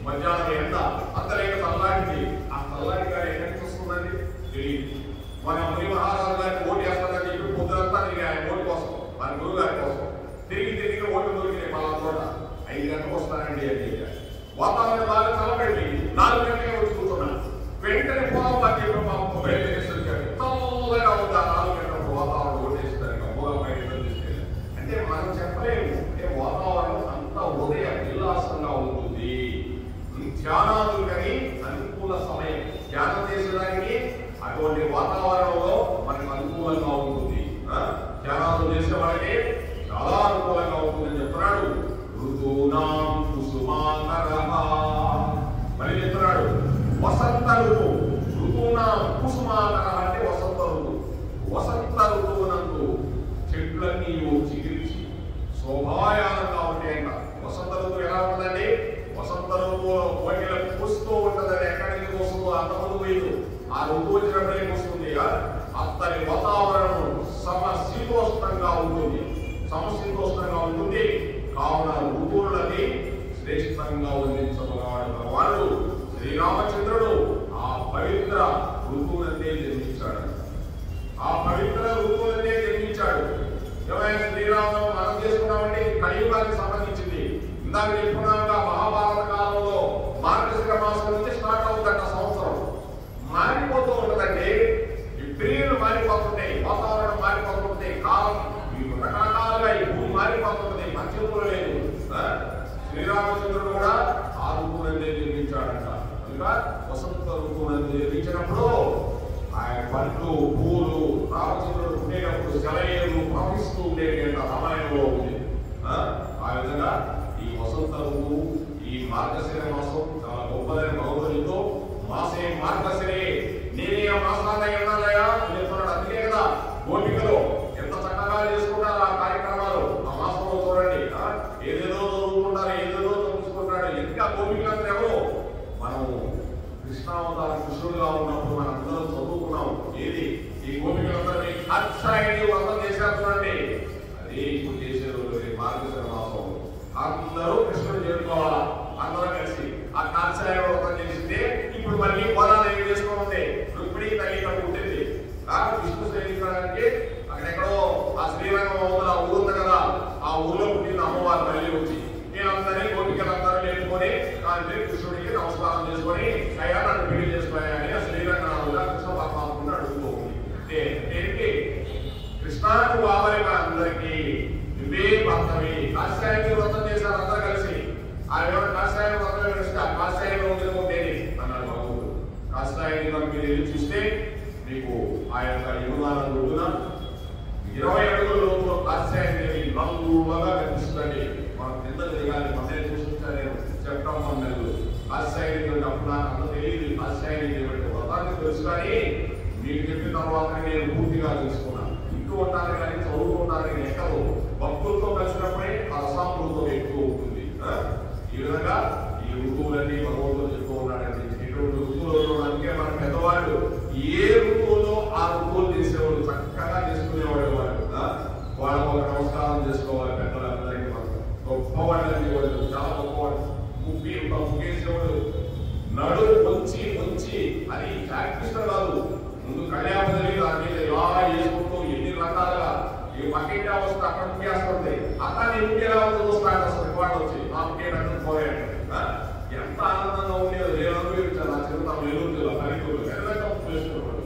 మధ్యాహ్నం ఎంత అంతలేక చల్లాంటి, ఆ చల్లాటి గారు ఎక్కడికి వస్తుందండి తెలియదు. మన ముని మహారాజు గారికి ఓటు వేస్తారని చెప్పి పొద్దునంతా తిరిగి ఆయన ఓటు కోసం, మన గురువు గారి కోసం తిరిగి ఓటు దొరికినాయి. మళ్ళా చోట 5 గంటలకు వస్తానండి అని చెప్పారు. వాతావరణం బాగా చల్లబెట్టి 4 గంటలకే వచ్చి కూర్చున్నాను. వెంటనే పోదాం అని చెప్పి మా బయట వచ్చాడు. చల్లగా ఉంది ఆ 4 గంటలకు వాతావరణం ఓటేస్తారు. మూలం బయట తీసుకెళ్ళి అంటే మనం చెప్పలేము. అంటే వాతావరణం అంత ఉదయ ఉల్లాసంగా ఉంటుంది. ధ్యానాదులకని అనుకూల సమయం, ధ్యానం చేసేదానికి అటువంటి వాతావరణంలో మనకు అనుకూలంగా ఉంటుంది. ధ్యానాలు చేసే వాళ్ళకి చాలా అనుకూలంగా ఉంటుందని చెప్తున్నాడు. ఋతూనాం కుసుమాకరః మళ్ళీ చెప్తున్నాడు. వసంత ఋతువు, ఋతూనాం కుసుమాకరః అంటే వసంత ఋతువు. వసంత ఋతువునందు చెట్లన్నీ చిగిర్చి శోభాయానంగా ఉంటాయంట. వసంత ఋతువు ఎలా ఉంటుందండి? వసంత ఋతువులో కోకిల పూస్తూ ఉంటుందని ఎక్కడి నుంచి వస్తుందో అంతమంది పోయింది. ఆ ఋతువు వచ్చినప్పుడే వస్తుంది. అత్తని వాతావరణం సమశీతోష్ణంగా ఉంటుంది, సమశీతోష్ణంగా ఉంటుంది. కావున ఋతువులని శ్రేష్టంగా వర్ణించబడిన వాడు శ్రీరామచంద్రుడు ఆ పవిత్ర ఋతువులనే జన్మించాడు. ఆ పవిత్ర ఋతువులనే జన్మించాడు. ఏమైనా శ్రీరాముడు మనం చేసుకున్నామంటే కలియుగానికి సంబంధించింది. ఇందాక చెప్పుకున్నాముగా మహాభారత కాలంలో మార్గశిర మాసం నుంచి స్టార్ట్ అవుతుందంట సంవత్సరం. మారిపోతూ ఉంటుందండి, ఈ పీరియడ్లు మారిపోతుంటాయి, వాతావరణం మారిపోతుంటాయి, కాలం రకరకాలుగా ఈ భూమి మారిపోతుంది. మంచిగా లేదు. శ్రీరామచంద్రుడు కూడా ఆ ఋతువులనే జన్మించాడంట. కనుక వసంత ఋతువులను జన్మించినప్పుడు ఆయన పండ్లు పూలు రామచంద్రుడు ఉండేటప్పుడు సెలయేరు ప్రవహిస్తూ ఉండేట రామాయణంలో ఉంది. ఆ విధంగా ఈ వసంత ఋతువు, ఈ మార్గశిర మాసం చాలా గొప్పదైన భగవద్గీతతో మాసే మార్గశిరే నేనే ఆ మాసాన్ని ఎన్నాలయా చెప్తున్నాడు. అందుకే కదా గోపికలు ఎంత చక్కగా చేసుకుంటారు ఆ కార్యక్రమాలు. ఆ మాసంలో చూడండి, ఏదేదో చదువుకుంటారు, ఏదేదో చదువుకుంటాడు. ఇంకా గోపికలంతా ఎవరు? మనము కృష్ణావతార కృష్ణుడుగా ఉన్నప్పుడు మనం అందరం చదువుకున్నాం. ఏది ఈ గోపికలందరినీ అక్షాయని వ్రతం చేశారు చూడండి. అదే ఇప్పుడు చేసేది మార్గశిర మాసం. అందరూ కృష్ణుడు చేరుకోవాలా, అందరూ కలిసి ఆ కాక్షాయ వ్రతం చేసిందే. ఇప్పుడు మళ్ళీ పొలాలు ఏం చేసుకోమంది, రుక్మిణి తల్లి ఇక్కడ పుట్టింది. విష్ణు సేవించడానికి అక్కడెక్కడో ఆ శ్రీరంగం ఆ ఊరు ఉంది కదా, ఆ ఊర్లో పుట్టింది అమ్మవారు. మళ్ళీ వచ్చి వీళ్ళందరినీ గోపికలందరూ నేర్చుకొని కృష్ణుడికి నమస్కారం చేసుకొని అయ్యా నన్ను పెళ్లి చేసుకోయాలని ఆ శ్రీరంగనాథుగా కృష్ణ పరమాత్మను అడుగుతూ ఉంది. దేనికి? కృష్ణాకు బాబరిగా అందరికీ నువ్వే భర్తవి. కాశ్యాయని వ్రతం చేశారు అందరూ కలిసి. ఆ ఎవరు కాశ్యాయని వ్రతం కలిసి ఆ కాశ్యాయంలో ఉండేది అన్నాడు భగవంతుడు. కాశ్యాయని మీరు వెళ్ళి చూస్తే మీకు ఆ యొక్క యువనాలను రోజున 20 అడుగుల లోపల కాశ్యాయని నలుగురుగా కనిపిస్తుందండి. మనం కింద తిరగాలి. మొన్నే చూస్తుంటాను నేను చెప్పడం నెలలు. కాశ్యాయని అప్పుడు నాకు అంత తెలియదు. కాశ్యాయని వ్రతాన్ని తెలుసు, కానీ మీకు చెప్పిన తర్వాత నేను పూర్తిగా తెలుసుకున్నాను. ఇంటూ ఉంటాను కానీ చదువుతూ ఉంటాను కానీ ఎక్కదు. భక్తులతో కలిసినప్పుడే ఆ రసామృతం ఎక్కువ ఉంటుంది. ఈ విధంగా ఈ ఋతువులన్నీ భగవంతుడు చెప్తూ ఉన్నాడండి. ఇటువంటి ఋతువులలో అందుకే మన పెద్దవాళ్ళు ఏ ఋతువులో ఆ ఋతువులు చేసేవాళ్ళు చక్కగా చేసుకునేవాళ్ళు. వాళ్ళకు ఒక నమస్కారం చేసుకోవాలి. పెద్దలందరికీ మనం గొప్పవాళ్ళని వాళ్ళు చాలా గొప్పవాళ్ళు. ముగ్గేసేవాళ్ళు నడు వంచి అది ప్రాక్టీస్ కాదు. ముందు కళ్యాణి దాని మీద ఇలా వేసుకుంటూ ఎన్ని రకాలుగా ఈ పక్కింటి అవస్థ అక్కడ ముగ్గేస్తుంది. అక్కడ ముగ్గేలా స్టార్ట్ వస్తుంది. వాళ్ళు వచ్చి మా ముగ్గేటట్టు పోయాడు. ఎంత ఆనందంగా ఉండేది నేను అనుభవించాను. నా చిన్నతనం నెల్లూరు జిల్లా పల్లెటూరు వేసుకున్నాడు.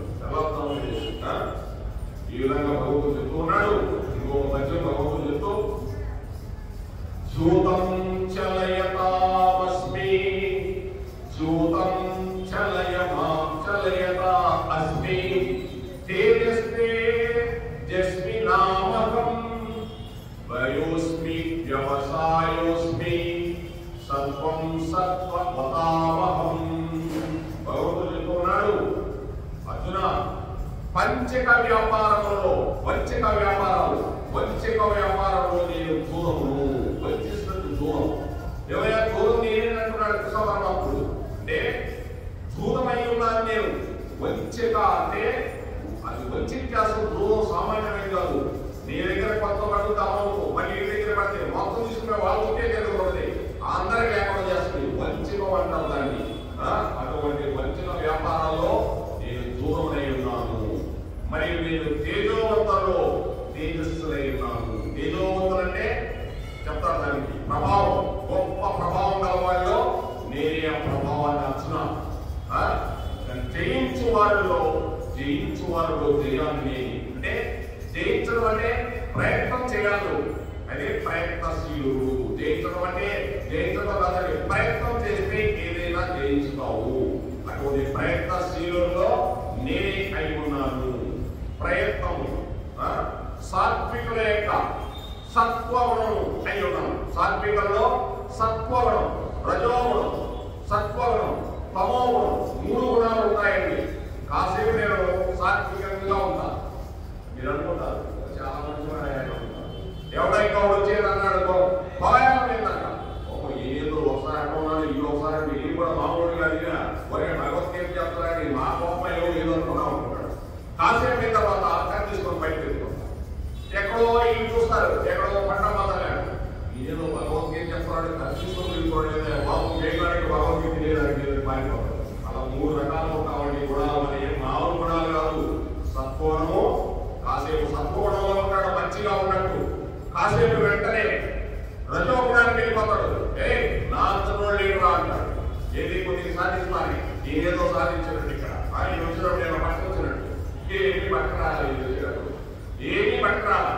పంచక వ్యాపారంలో వంచక వ్యాపారంలో నేను దూరమును, వంచిస్తున్నట్టు దూరం. ఎవరైనా దూరం నేనేనంటున్నాడు కృష్ణ పరమాత్ముడు. అంటే దూరమై ఉన్నాను నేను. వంచక అంటే అది వంచేస్తాను. దూరం సామాన్యమైన కాదు. నీ దగ్గర కొత్త పడుతాము, మళ్ళీ నీ దగ్గర పడితే మొత్తం తీసుకునే వాళ్ళకే జరుగుతుంది, అందరికి లేకుండా చేస్తుంది. వంచకం అంటారు దాన్ని. అటువంటి వంచక వ్యాపారాల్లో నేను దూరమై ఉన్నాను. మరియు నేను తేజోవంతులలో తేజస్సులై ఉన్నాను. తేజోవంతులు అంటే చెప్తారు దానికి ప్రభావం, గొప్ప ప్రభావం గల వాళ్ళు నేనే ఆ ప్రభావాన్ని అంచున్నాను. జయించు వారిలో జయాన్ని. అంటే జయించడం అంటే ప్రయత్నం చేయాలి, అదే ప్రయత్నశీలుడు. జయించడం అంటే జయించడం కాదండి, ప్రయత్నం చేస్తే ఏదైనా జయించుతావు. అటువంటి ప్రయత్నశీలులో నేనే అయి ఉన్నాను. ప్రయత్నం సాత్వికుల యొక్క సత్వగుణం అయి ఉన్నాను. సాత్వికులలో సత్వగుణం, రజోగుణం, సత్వగుణం, తమోగుణం, 3 గుణాలు ఉంటాయండి. కాసేపు నేను సాత్వికంగా ఉంటాను. మీరు అనుకుంటారు చాలా మంచి ఎవడైనా వచ్చేది అన్నాడు భయం ఏంటంట. ఏదో ఒకసారి అట్లా ఉన్నాడు, ఇది ఒకసారి ఇది కూడా మామూలుగా అడిగినా ఒరే భగవద్గీత చెప్తారని మా కోపం ఏదో అనుకున్నా అనుకుంటాడు. కాసేపు అయిన తర్వాత అర్థం తీసుకొని బయటకు వెళ్తాం. ఎక్కడో ఇల్లు చూస్తారు, ఎక్కడో పంట మాట్లాడారు, ఏదో భగవద్గీత చెప్తాడు తీసుకొని వెళ్ళిపోవడం బాబు వేయడానికి భగవద్గీత లేదని పారిపోతాడు. అలా 3 రకాలు ఉంటామండి గుణాలు. అని మామూలు గుణాలు కాదు. సత్వగుణము, కాసేపు సత్వగుణంలో ఉంటాడు మంచిగా ఉన్నట్టు, కాసేపు వెంటనే రజోగుణానికి వెళ్ళిపోతాడు. నా అంతలో లేడు రా అంటాడు. ఏది కొద్దిగా సాధిస్తాను, నేనేదో సాధించినట్టు ఇక్కడ ఆయన వచ్చినప్పుడు నేను పట్టుకొచ్చినట్టు ఏమి పట్టుకురాలి, ఏమీ పట్టుకురాలి.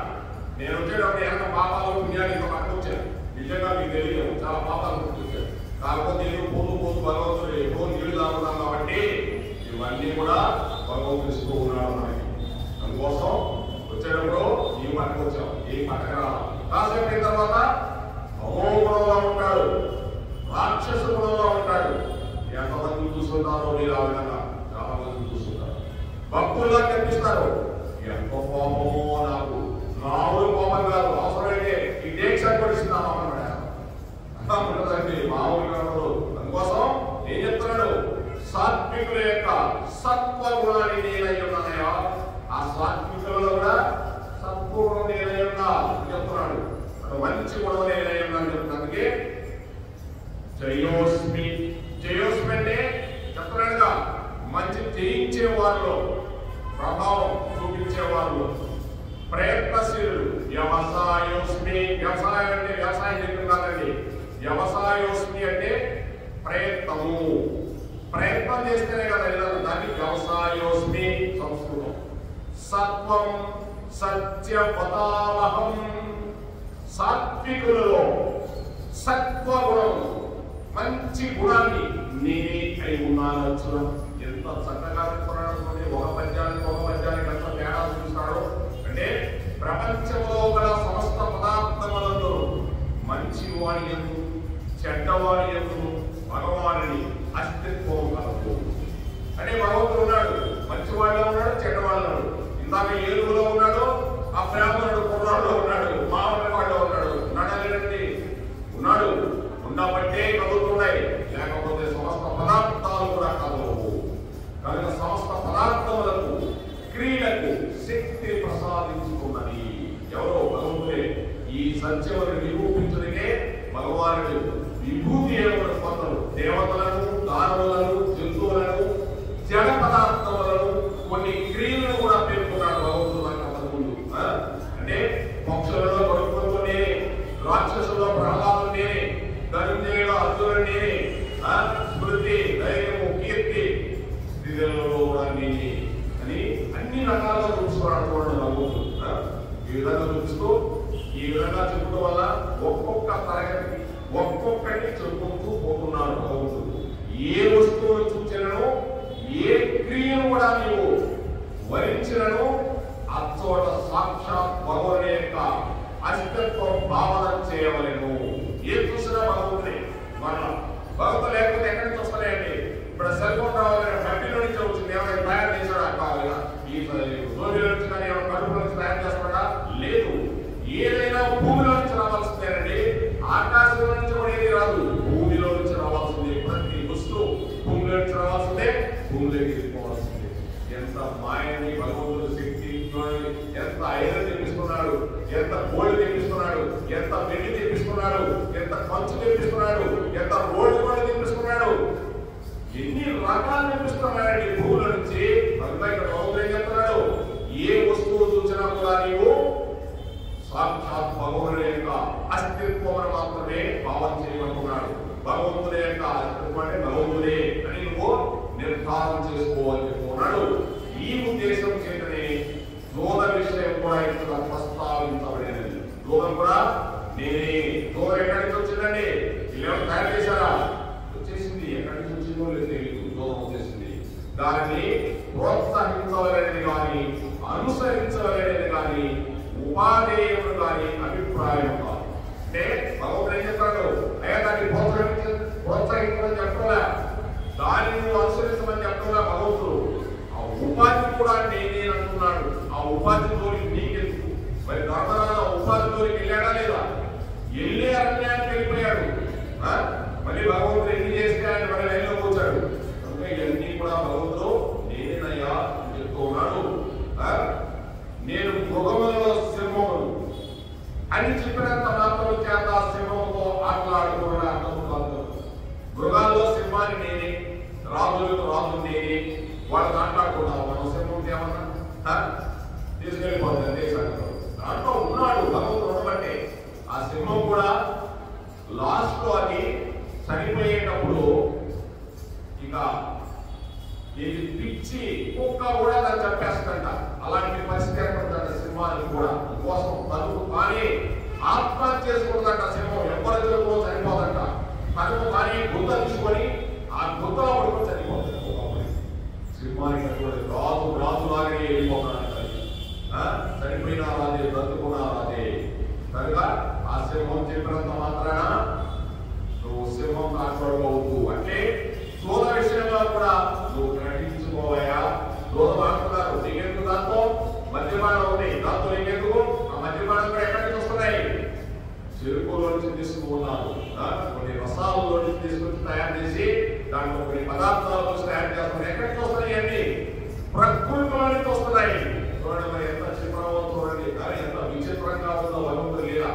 నేను వచ్చేటప్పుడు ఎంత పాపాలు పుణ్యాలు ఇంకా పట్టుకొచ్చాను. నిజంగా మీకు తెలియదు, చాలా పాపాలు పట్టుకొచ్చాను. కాకపోతే నేను పోతూ భగవంతుడు ఎక్కువ నీళ్లు తాగుతాం కాబట్టి ఇవన్నీ కూడా భగవంతుడు ఇస్తూ ఉన్నాడు మనకి. అందుకోసం వచ్చేటప్పుడు ఏం పట్టుకొచ్చాం, ఏం పట్టకరా. కాసేపు అయిన తర్వాత తమోగుణంలో ఉంటాడు, రాక్షస గుణంలో ఉంటాడు. ఎంతమంది చూస్తుంటారో మీరు ఆ విధంగా చాలా మంది చూస్తుంటారు. భక్తుల్లా కనిపిస్తారు. ఎంత కోపమో నాకు, మామూలు కోపం కాదు. అవసరమైతే ఈ డేక్స్ పడిస్తున్నాను ఉండదండి, మామూలుగా ఉండదు. అందుకోసం ఏం చెప్తున్నాడు, సాత్వికుల యొక్క సత్వ గుణాన్ని నేనై ఉన్నానయా. ఆ సాత్వికులలో కూడా సత్వగుణం నేనై ఉన్నా చెప్తున్నాడు. మంచి గుణం నేనై ఉన్నాను చెప్తున్నందుకే జయోస్మి. జయోస్మి అంటే చెప్తున్నాడుగా మంచి జయించే వారిలో, ప్రభావం చూపించే వారిలో, ప్రయత్నశీలుడు. వ్యవసాయోస్మి, వ్యవసాయం అంటే వ్యవసాయం చెప్పిన కాదండి. వ్యవసాయోస్మి అంటే ప్రయత్నము, ప్రయత్నం చేస్తేనే కదా దాన్ని వ్యవసాయోస్మి సంస్కృతం. సత్వం సత్యవతావహం. సాత్వికులలో సత్వగుణం, మంచి గుణాన్ని నేనే అయి ఉన్నాను. ఎంత చక్కగా చెప్తున్నాడు. ఒక పద్యానికి ఎంత తేడా చూస్తాడో. అంటే ప్రపంచంలో గల సమస్త పదార్థములందు మంచి వాడి యందు చెడ్డవాడి యందు భగవానుని అస్తిత్వం కలదు. అంటే భగవంతుడు ఉన్నాడు, మంచివాడిలో ఉన్నాడు, చెడ్డవాడిలో ఉన్నాడు. ఇందాక ఏలుగులో ఉన్నాడు, ఆ బ్రాహ్మణుడు కుర్రాడులో ఉన్నాడు, మామూలు వాడిలో ఉన్నాడు. నడలేదండి ఉన్నాడు. ఉండబట్టే కదులుతున్నాయి, లేకపోతే సమస్త పదార్థాలు కూడా కదలవు. కనుక సమస్త పదార్థములకు క్రియలకు శక్తి ప్రసాదించుకున్నది ఎవరో భగవంతుడే. ఈ సత్యమును నిరూపించడానికే భగవానుడు విభూతి ఏమని పొందరు. దేవతలను, దానవులను, జంతువులను, జడ పదార్థములను, కొన్ని క్రియలను కూడా పేర్కొన్నాడు భగవంతుడు అంతకుముందు. అంటే పక్షులలో గొడవతో నేనే, రాక్షసులో ప్రహ్లాదుడు నేనే, ధనుంజయుడు అర్జునుడు నేనే, స్మృతి, ధైర్యము, కీర్తి స్త్రీలలో కూడా నేనే అని అన్ని రకాలుగా చూసుకోవడం భగవంతుడు. ఈ విధంగా చూస్తూ ఈ విధంగా చెప్పడం వల్ల ఒక్కొక్క తరగతి ఒక్కొక్కటి చెప్పుకుంటూ పోతున్నాడు భగవంతుడు. ఏ వస్తువును చూచినను, ఏ క్రియను కూడా నీవు వరించినను అచ్చోట సాక్షాత్ భగవాన్ యొక్క అస్తిత్వం భావన చేయవలెను. ఏం చూసినా భగవంతుడే. మళ్ళా భగవంతుడు లేకపోతే ఎక్కడి నుంచి వస్తాయండి. ఇప్పుడు సెల్ ఫోన్ రావాలని ఫ్యాక్టరీలో నుంచి వచ్చింది, ఏమైనా తయారు చేశాడు కావాలి. ఈ తయారు చేస్తాడా? లేదు. ఏదైనా భూమిలో నుంచి రావాల్సిందేనండి. ఆకాశం నుంచి కూడా ఏది రాదు, భూమిలో నుంచి రావాల్సిందే. ప్రతి వస్తువు భూమిలో నుంచి రావాల్సిందే, భూమిలోకి వెళ్ళిపోవాల్సిందే. ఎంత మాయని భగవంతుడు శక్తి, ఎంత ఐరన్ తెప్పిస్తున్నాడు, ఎంత గోల్డ్ తెప్పిస్తున్నాడు, ఎంత వెండి తెప్పిస్తున్నాడు, ఎంత కంచు తెప్పిస్తున్నాడు, ఎంత రోడ్డు కూడా తెప్పిస్తున్నాడు, ఎన్ని రకాలు తెప్పిస్తున్నాడండి భూముల నుంచి. అందులో ఇక్కడ భగవంతుడు ఏం చెప్తున్నాడు? ఏ వస్తువు చూసినా కూడా నీవు సాక్షాత్ భగవంతుడి యొక్క అస్తిత్వం మాత్రమే భావం చేయమంటున్నాడు. భగవంతుడి యొక్క అస్తిత్వం అంటే భగవంతుడే అని నువ్వు నిర్ధారణ చేసుకోవాలని చెప్పుకున్నాడు. ఈ ఉద్దేశం చేతనే దూత విషయం కూడా ఇక్కడ ప్రస్తావించబడినది. దూతం కూడా నేనే. దూతం ఎక్కడి నుంచి వచ్చిందండి? వీళ్ళు తయారు చేశారా? వచ్చేసింది. ఎక్కడి నుంచి వచ్చిందో లేదు తెలియదు, దూతం వచ్చేసింది. దాన్ని ప్రోత్సహించవలనేది కానీ, అనుసరించవలనేది కానీ, ఉపాధేయుడు కానీ అభిప్రాయం కాదు. అంటే భగవంతుడు ఏం చెప్తాడు? అయ్యా దాన్ని ప్రోత్సహించమని చెప్పలే, దాన్ని నువ్వు అనుసరించమని చెప్పలే భగవంతుడు. ఆ ఉపాధి కూడా నేనే అంటున్నాడు. ఆ ఉపాధి జోలికి నీకెందుకు? మరి ధర్మరాజు ఆ ఉపాధి జోలికి వెళ్ళాడా లేదా? వెళ్ళే అరణ్యానికి వెళ్ళిపోయాడు. మళ్ళీ భగవంతుడు ఎన్ని చేస్తే ఆయన మన లైన్లో కూర్చాడు. కనుక ఇవన్నీ కూడా భగవంతుడు నేనేనయ్యా అని చెప్తూ ఉన్నాడు. నేను మృగములలో సింహమును అని చెప్పినంత మాత్రం చేత సింహంతో ఆటలాడుకోవడం అర్థం కాదు. మృగాల్లో సింహాన్ని నేనే, రాజులకు రాజు నేనే. వాళ్ళు మాట్లాడుకుంటాం. మనం సింహం ఏమన్నా తీసుకెళ్ళిపోతుంది దేశానికి. దాంట్లో ఉన్నాడు భగవంతుడు ఉండబట్టే. ఆ సింహం కూడా లాస్ట్ లో అది చనిపోయేటప్పుడు ఇక ఇది పిచ్చి కుక్క కూడా దాన్ని చంపేస్తుందంట. అలాంటి పరిస్థితి ఏర్పడుతుందంట సింహానికి కూడా. కోసం తనకు కానీ ఆత్మహత్య చేసుకుంటుందంట సింహం. ఎవరిలో కూడా చనిపోదంట. తనకు కానీ గుంత తీసుకొని ఆ గుంతలో పడుకొని చనిపోతుంది. సింహానికి అటువంటి రాజులాగే వెళ్ళిపోతాడు. చనిపోయిన రాజే, బ్రతుకున్న రాజే. కనుక ఆ సింహం చెప్పినంత మాత్రాన నువ్వు సింహం కాకపోవద్దు. అంటే దూత విషయంలో కూడా నువ్వు గ్రహించుకోవయా. దూత మాట్లాడుతున్నారు, నీకెందుకు దాంతో మద్యపానం ఉంది, దాంతో నీకెందుకు? ఆ మద్యపానం కూడా ఎక్కడి నుంచి వస్తున్నాయి? చెరుకులో నుంచి తీసుకున్నాను. కొన్ని రసాలలో నుంచి తీసుకొచ్చి తయారు చేసి దాంట్లో కొన్ని పదార్థాల నుంచి తయారు చేస్తున్నారు. ఎక్కడి నుంచి వస్తున్నాయి? అన్ని ప్రకృతిలో నుంచి వస్తున్నాయి. చూడండి మరి ఎంత చిత్రంగా చూడండి, ఎంత విచిత్రంగా ఉందో భగవంతుడు లీల.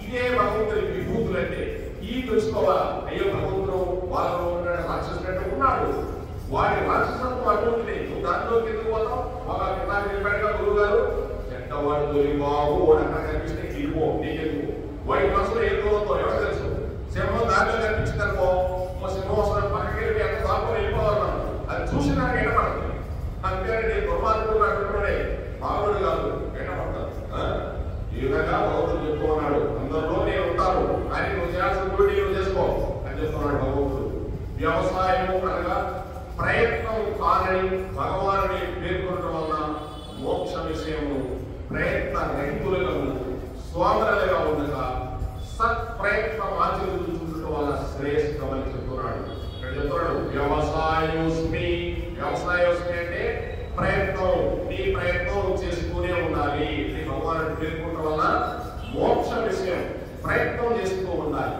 ఇదే భగవంతుడి విభూతులు అంటే. ఈ తెలుసుకోవాలా? అయ్యో భగవంతుడు వాళ్ళలో ఉన్నాడు, రాక్షసుడు ఉన్నాడు. వాడి రాక్షసత్వం అటువంటిది. నువ్వు దాంట్లోకి ఎందుకు పోతావు? ఒక కింద చెప్పాడుగా గురువు గారు, చెడ్డవాడు దొరి బాబు వాడు అక్కడ కనిపిస్తే ఇదిగో నీకెందుకు? వాడి మనసులో ఏం దూరంతో ఎవరు తెలుసు? సింహం దాంట్లో కనిపించిందనుకో, సింహం వస్తున్న పక్కకి వెళ్ళి ఎంత దాంట్లో వెళ్ళిపోవాలి. అది చూసి నాకు ఎండపడుతుంది. అంతేనండి, దుర్మార్గుడు అక్కడ మానవుడు కాదు, ఎండపడతాడు. ఈ విధంగా భగవంతుడు చెప్తూ ఉన్నాడు. అందరిలో నేను ఉంటాను, కానీ నువ్వు చేయాల్సిన నువ్వు చేసుకో అని చెప్తున్నాడు భగవంతుడు. వ్యవసాయము అనగా ప్రయత్నం కానని భగవానుని పేర్కొనడం వల్ల మోక్ష విషయము ప్రయత్న రహితులుగా స్వామరులుగా ఉండగా సత్ప్రయత్నం ఆచరించుకుంటూ వల్ల శ్రేష్టమని చెప్తున్నాడు. ఇక్కడ చెప్తున్నాడు వ్యవసాయోస్మి. వ్యవసాయోస్మి అంటే ప్రయత్నం, నీ ప్రయత్నం చేస్తూనే ఉండాలి. నీ భగవానుని పేర్కొనడం వల్ల మోక్ష విషయం ప్రయత్నం చేస్తూ ఉండాలి.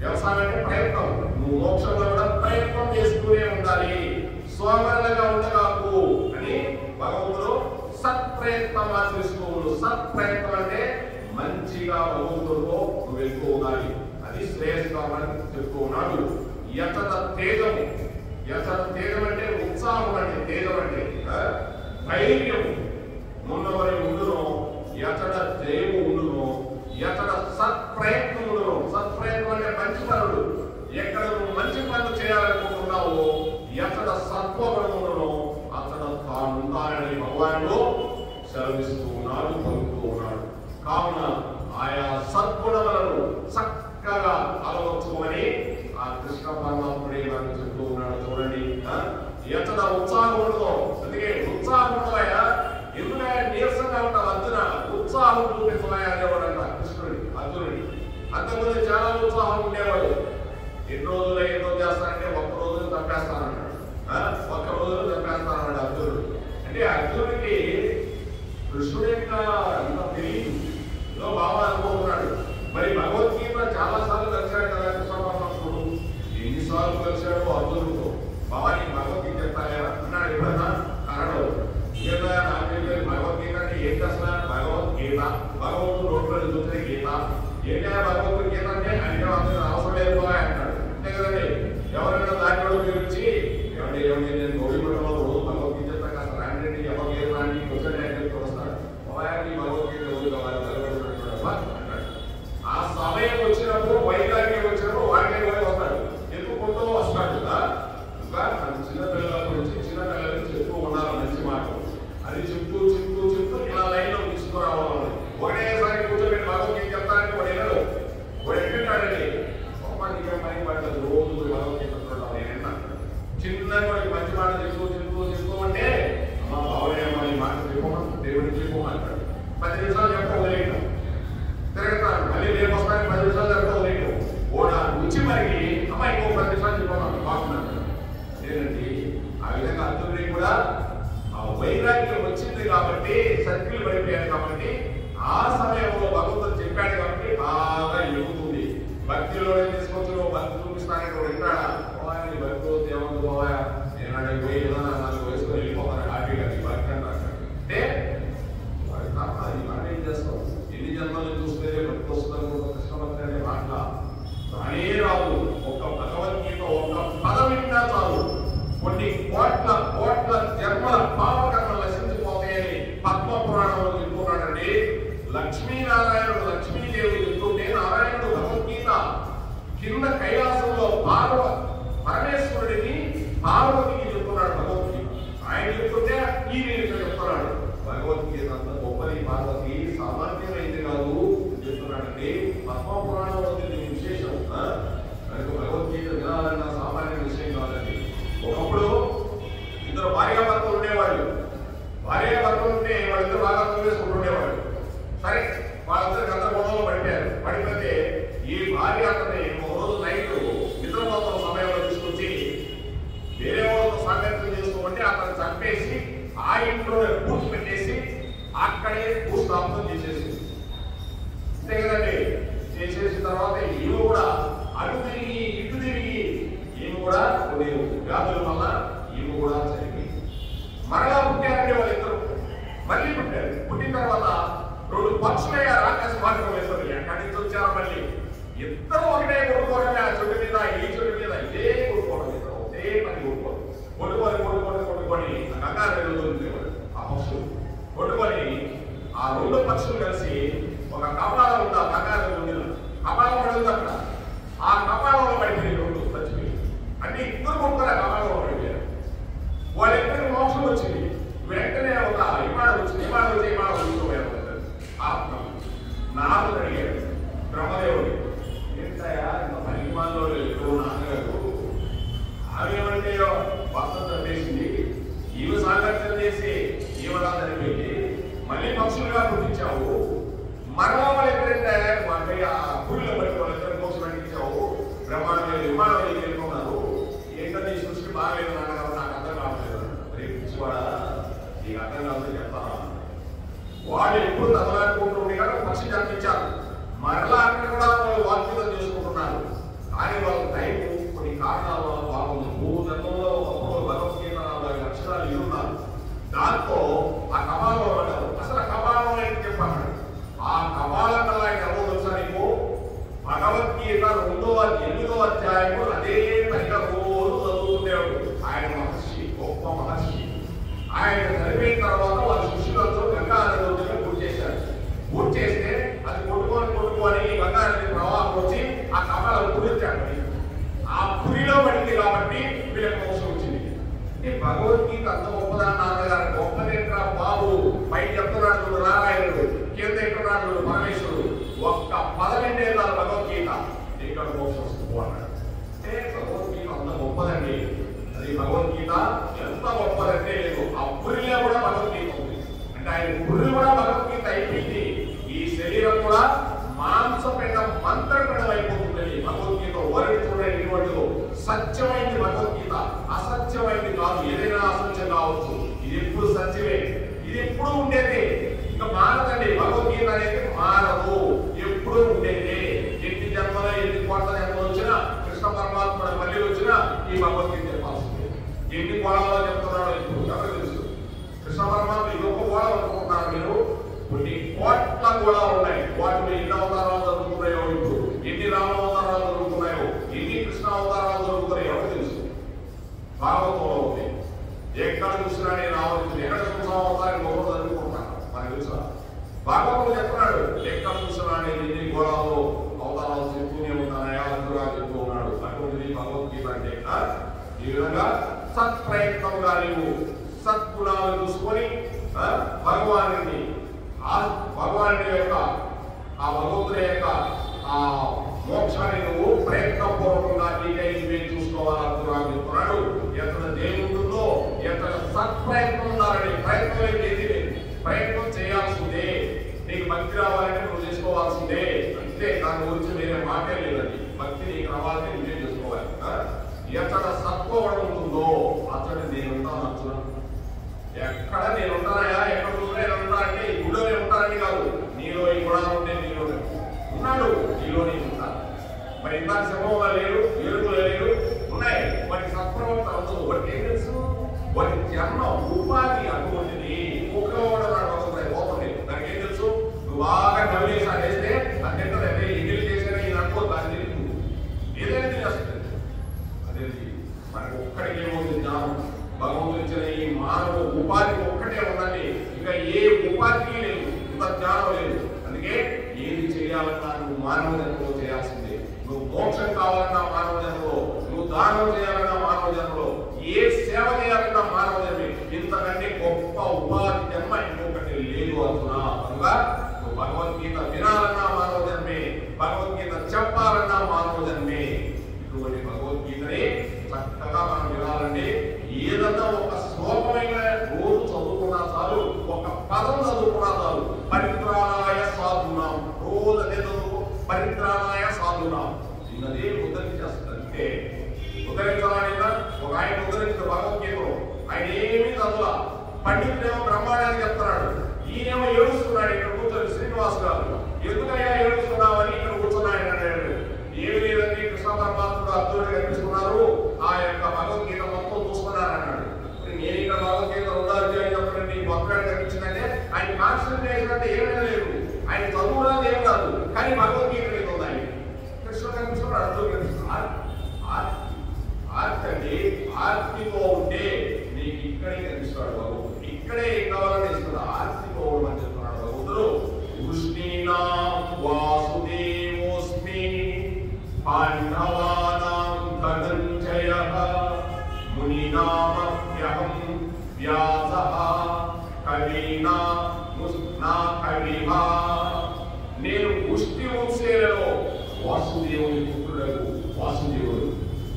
వ్యవసాయం అంటే ప్రయత్నం. నువ్వు మోక్షంలో కూడా ప్రయత్నం చేస్తూనే ఉండాలి. సోమరులుగా ఉండగాకు అని భగవంతుడు సత్ప్రయత్నం ఆచరిస్తూ ఉండు. సత్ప్రయత్నం అంటే మంచిగా భగవంతుడితో నువ్వు వెళ్తూ ఉండాలి. అది శ్రేయస్కరం అని చెప్తూ ఉన్నాడు. యతత తేజము. యతత తేజం అంటే ఉత్సాహం అంటే, తేజం అంటే ధైర్యం ఉన్నవరి ఉండును, యతడ జయము ఉండును, యతడ సత్ప్రయత్నం ఉండును. సత్ప్రయత్నం అంటే మంచి పనులు. ఎక్కడ నువ్వు మంచి పనులు చేయాలనుకుంటున్నావో ఎక్కడ సత్వగుణం ఉండును అతడు తానుండాలని భగవానుడు సెలవిస్తూ ఉన్నాడు, పలుకుతూ ఉన్నాడు. కావున ఆయా సద్గుణములను చక్కగా అలవర్చుకోమని ఆ కృష్ణ పరమాత్ముడే నాకు చెప్తూ ఉన్నాడు. చూడండి ఎక్కడ ఉత్సాహం ఉండదో, అందుకే ఉత్సాహం ఉండవయా, ఎందుకంటే నీరసంగా ఉంటావు అర్జున, ఉత్సాహం చూపించవయా అనేవాడంట కృష్ణుడి అర్జునుడి. అంతకుముందు చాలా ఉత్సాహం ఉండేవాడు. ఎన్ని రోజులు ఏం రోజు చేస్తానంటే ఒక్క రోజు చంపేస్తానన్నాడు. ఒక్క రోజులో చంపేస్తానన్నాడు అర్జునుడు. అంటే అర్జునుడికి కృష్ణుడు యొక్క అంత తెలియదు ఏదో బాగా అనుకుంటున్నాడు. మరి భగవద్గీత చాలా సార్లు కలిశాడు కదా కృష్ణ పరమాత్ముడు. ఎన్నిసార్లు కలిశాడు అర్జునుడితో. బాబాని భగవద్గీత చెప్తాయా అన్నాడు ఎప్పుడన్నా అన్నాడు. గీత నాకు భగవద్గీత అంటే ఏంటి అసలు? భగవద్గీత భగవంతుడు రోడ్లో చూసే గీత. ఏంటంటే భగవద్గీత గీత అంటే అంటే అవసరం లేదు అంటాడు. అంతే కదండి. ఎవరైనా దాంట్లో గురించి ఏమంటే నేను గౌరీపట్నంలో రోజు భగవద్గీత చెప్తా కాస్త రాండి ఎవరు లేదు రాండి క్వశ్చన్ చెప్తూ వస్తాడు. బాబాయ్ భగవద్గీత రోజు కావాలి అంటాడు. ఆ సమయం వచ్చినప్పుడు వైరాగ్యం వచ్చినప్పుడు వాడినే కూడా వస్తాడు. ఎందుకుంటూ వస్తాడు కదా. ఇంకా చిన్న పిల్లల గురించి చిన్న పిల్లల నుంచి చెప్తూ ఉన్నారు మంచి మాటలు. అది చెప్తూ చెప్తూ చెప్తూ ఇలా లైన్ లో తీసుకురావాలి. ఒకటేసారి కూర్చోబెట్టి భగవద్గీత చెప్తానంటే వాడు వెళ్ళడు. వాడు ఎక్కింటాడండి. ఇంకా పని పడలేదు రోజు భగవద్గీత చిన్నగా వాడికి మంచి మాట చెప్తూ చెప్తూ చెప్తూ అంటే అమ్మ బావయ్యమ్మ ఈ మాట చెప్పుకోమని దేవుడికి చెప్పుకోమంటాడు. 10 నిమిషాలు చెప్ప వదిలేయడం తిరగతాను. మళ్ళీ రేపు వస్తాను 10 నిమిషాలు చెప్ప వదిలేయడం. ఓడా రుచి మరికి అమ్మ ఇంకో 10 నిమిషాలు చెప్పమన్నాడు బాగున్నాడు. ఏంటంటే ఆ విధంగా అర్జునుడికి కూడా ఆ వైరాగ్యం వచ్చింది కాబట్టి సర్కిల్ పడిపోయాడు కాబట్టి ఆ సమయంలో భగవంతుడు చెప్పాడు కాబట్టి బాగా ఎదుగుతుంది. భక్తిలోనే తీసుకొచ్చి భక్తి చూపిస్తానికి కూడా వింటాడా భక్తులు దేవుడు పోయా నేను అడిగి నాకు వేసుకొని వెళ్ళిపోతాను హ్యాపీగా భక్తి అంటారు. అంటే ఈ మాట ఏం చేస్తాం? ఎన్ని జన్మలు చూస్తే భక్తి వస్తుంది కృష్ణభక్తి అనే మాట రానే రాదు. ఒక భగవద్గీత ఒక పదం వింటా చాలు కొన్ని కోట్ల కోట్ల జన్మల పాపకర్మ నశించిపోతాయని పద్మ పురాణంలో చెప్పుకున్నాడండి. లక్ష్మీనారాయణుడు లక్ష్మీదేవి చెప్తుంటే నారాయణుడు భగవద్గీత కింద కైలాసంలో పరమేశ్వరుడిని పార్వతికి చెప్తున్నాడు భగవద్గీత. ఆయన చెప్తుంటే ఈ నేను చెప్తున్నాడు. భగవద్గీత అంత గొప్పది పార్వతి సామాన్యమైంది కాదు చెప్తున్నాడండి. పద్మ పురాణంలో విశేషం. భగవద్గీత వినాలన్న సామాన్య విషయం కాదండి. ఒకప్పుడు ఇద్దరు భార్యాభర్తలు ఉండేవాళ్ళు. భార్యాభర్తలు ఉంటే వాళ్ళిద్దరు బాగా వేసుకుంటూ ఉండేవాళ్ళు. సరే వాళ్ళిద్దరికి అంత గొడవలు పడిపోయారు. పడిపోతే ఈ భార్య అతని ఒక రోజు నైట్ నిద్రపోతున్న సమయంలో తీసుకొచ్చి వేరే వాళ్ళతో సాంగత్యం చేసుకోమంటే అతను చంపేసి ఆ ఇంట్లోనే కూర్చిపెట్టేసి అక్కడే భూస్థాపనం చేసేసి అంతే కదండి. చేసేసిన తర్వాత ఈమె కూడా అటు తిరిగి ఇటు తిరిగి ఈమె కూడా కొన్ని వ్యాధుల వల్ల ఈమె కూడా చనిపోయింది. మరలా పుట్టారండి వాళ్ళిద్దరు. మళ్ళీ పుట్టారు. పుట్టిన తర్వాత 2 పక్షులయ్యారు ఆకాశ మార్గం వేస్తారు. ఎక్కడి నుంచి వచ్చారు మళ్ళీ ఇద్దరు ఒకటే కొడుకోవడమే. ఆ చెట్టు మీద ఈ చెట్టు మీద ఇదే కొడుకోవడం ఇద్దరు ఒకే పని కొట్టుకొని గంగానదిలో దొరికేవాడు. ఆ పక్షులు కొట్టుకొని ఆ 2 పక్షులు కలిసి ఒక కపాలం ఉంది. ఆ గంగానది ఉంది. కపాలం పడుతుంది అక్కడ. ఆ కపాలంలో పడిపోయి 2 చచ్చిపోయి అంటే ఇద్దరు కొడుకుని ఆ కపాలంలో పడిపోయారు. వాళ్ళిద్దరికి మోక్షం వచ్చింది. వెంటనే ఒక విమానం వచ్చింది. విమానం తీసుకోపోయారు. ఆత్మ నారదుడు అడిగాడు బ్రహ్మదేవుడు, ఏంటయా ఇంత పరిమాణంలో ఎక్కువ నాన్నగారు ఆమెమంటే భర్త చంపేసింది, ఈమె సాంగత్యం చేసి ఈమెలా చనిపోయింది, మళ్ళీ పక్షులుగా పుట్టించావు, మరలా వాళ్ళు ఎక్కడంటే మాపై ఆ గుడిలో బట్టి వాళ్ళిద్దరు మోసం అంటించావు, బ్రహ్మాండ విమానం వెళ్ళుకున్నారు, ఏంటంటే ఈ సృష్టి బాగాలేదు నాన్నగారు నాకు అర్థం కావట్లేదు. రేపు కూడా నీకు అర్థం కావాలని చెప్తారా? వాళ్ళు ఎప్పుడు తగలాడుకుంటూ ఉండేవారు. పక్షి కనిపించారు. మరలా అక్కడ కూడా వాళ్ళు వాక్యం చేసుకుంటున్నారు. కానీ వాళ్ళ టైం కొన్ని కారణాల వల్ల వాళ్ళు భూజన్మంలో ఒకప్పుడు భగవద్గీత అక్షరాలు ఇరున్నారు. దాంతో ఆ కపాలంలో పడ్డారు. అసలు ఆ కపాలం ఏంటి చెప్పాడు. ఆ కపాలం కల్లా ఆయన ఎవరో తెలుసా నీకు? భగవద్గీత 8వ అధ్యాయము అదే పైగా రోజు చదువుతుండేవాడు. ఆయన మహర్షి, గొప్ప మహర్షి. ఆయన చదివిన తర్వాత వాళ్ళ శిష్యులతో గంగానది దగ్గర పూర్తి చేశారు. పూర్తి చేస్తే అది కొట్టుకొని గంగానది ప్రవాహం వచ్చి ఆ కపాలం కుదిర్చాడు. ఆ పురిలో పడింది కాబట్టి వీళ్ళకి మోసం వచ్చింది. భగవద్గీత అంత గొప్పదా నాన్నగారు? గొప్పదేంట్రా బాబు. పై చెప్తున్నాడు నారాయణుడు, కింద ఎక్కడున్నాడు పరమేశ్వరుడు. ఒక్క పదవింటే భగవద్గీత ఇక్కడ మోసం వస్తూ అన్నాడు. అంటే భగవద్గీత అంత గొప్పదండి. అది భగవద్గీత ఎంత గొప్పదంటే లేదు. ఆ పురిలో కూడా భగవద్గీత ఉంది. అంటే ఆయన పురి కూడా భగవద్గీత అయిపోయింది. ఈ శరీరం కూడా మాంసపిండ మంత్రపిండం అయిపోతుంది. భగవద్గీత వరడి చూడండి. ఇటువంటి సత్యమైంది భగవద్గీత, అసత్యమైంది కాదు. ఏదైనా అసత్యం కావచ్చు. ఇది ఎప్పుడు సత్యమే, ఇది ఎప్పుడు ఉండేది. భగవానుని భగవానుడి యొక్క ఆ భగవంతుని యొక్క ఆ మోక్షాన్ని నువ్వు ప్రయత్నపూర్వకంగా నీకై నువ్వే చూసుకోవాలని చెప్తున్నాడు. ఎక్కడ దేవుడుందో ఎక్కడ సత్ప్రయత్నం ఉండాలని ప్రయత్నం ఏది లేదు. ప్రయత్నం చేయాల్సిందే. నీకు భక్తి రావాలంటే నువ్వు చేసుకోవాల్సిందే. అంతే, దాని గురించి వేరే మాటే లేదండి. భక్తి నీకు రావాలంటే నువ్వే చేసుకోవాలి. ఎక్కడ సత్వం ఉంటుందో అక్కడ నేనుంటాను అర్జున. ఎక్కడ నేను ఉంటానయా, ఎక్కడ ఉంటా అంటే ఈ గుడిలోనే ఉంటానని కాదు, నీలో ఈ గుణాలు ఉంటే నీలోనే ఉన్నాడు, నీలోనే ఉంటాను. మరి ఇంత సింహంగా లేరు, ఏరుగులు లేరు, ఉన్నాయి. వాటి సత్ప్రవర్తన ఉండదు. వాటికి ఏం తెలుసు? వాటి జన్మ ఉపాధి అటువంటిది. పోతుంది. దానికి ఏం తెలుసు? నువ్వు బాగా నవ్వేసి అనేస్తే అది తింటదంటే ఎగిరి చేసినా ఇది అనుకో, దాన్ని తెలుసు ఏదైనా తినేస్తుంది. అదే మనకు ఒక్కడికి ఏమవుతుంది? జ్ఞానం. భగవంతుడు ఇచ్చిన ఈ మానవ ఉపాధి ఒక్కటే ఉందండి, ఇంకా ఏ ఉపాధికి లేదు, ఇంత జ్ఞానం లేదు. అందుకే ఏది చేయాలన్నా నువ్వు మానవ జన్మలో చేయాల్సిందే. నువ్వు మోక్షం కావాలన్నా మానవ జన్మలో, నువ్వు దానం చేయాలన్నా మానవ జన్మలో, ఏ సేవ చేయాలన్నా మానవ జన్మే. ఇంతకంటే గొప్ప ఉపాధి జన్మ ఇంకొకటి లేదు అర్జున. కనుక నువ్వు భగవద్గీత వినాలన్నా మానవ జన్మే, భగవద్గీత చెప్పాలన్నా మానవ జన్మే. ఇటువంటి భగవద్గీతని చక్కగా మనం వినాలండి. ఏదన్నా ఒక శ్లోకమైన రోజు చదువుకున్నా చాలు, ఒక పదం చదువుకున్నా చాలు. పరిత్రాణాయ సాధునాం, రోజు అదే చదువు. పరిత్రాణాయ సాధునాం చిన్నది ఉద్ధరించేస్తుందంటే ఉద్ధరించాలని ఒక ఆయన ఉద్ధరించిన భగవద్గీతలో ఆయన ఏమీ చదువులా, పండితుడేమో బ్రహ్మాండానికి చెప్తున్నాడు, ఈయనేమో ఏడుస్తున్నాడు. ఇక్కడ కూర్చొని శ్రీనివాస్ గారు ఎందుకయ్యా ఏడుస్తున్నావని ఇక్కడ కూర్చున్నాడు అన్నాడు. ఏమి లేదండి, కృష్ణ పరమాత్ముడు అర్జునుడు కనిపిస్తున్నారు, ఆ యొక్క భగవద్గీత మొత్తం చూస్తున్నారు అన్నాడు. నేను ఇక్కడ భగవద్గీత ఉండాలి అని చెప్పండి, మొత్తం కనిపించిందంటే ఆయన కాన్సన్ట్రేషన్ అంటే ఏమైనా లేదు, ఆయన చదువురాదు ఏం కాదు, కానీ భగవద్గీత మీద ఉంది. ఆయన కృష్ణుడు కనిపిస్తున్నాడు, అర్జునుడు కనిపిస్తున్నాడు. ఆర్తి ఆర్తితో ఉంటే నీకు ఇక్కడే కనిపిస్తాడు భగవంతుడు. ఇక్కడే ఏం కావాలని ఇస్తున్నాడు, ఆర్తితో ఉండమని చెప్తున్నాడు భగవంతుడు. కృష్ణీనాం వాసుదేవోస్మి పాండవానాం ధనంజయః మునినామప్యహం వ్యాసః కవీనా ముస్నా కవిః. నేను ముష్టి వంశీయులలో వాసుదేవుని పుత్రుడకు. వాసుదేవుడు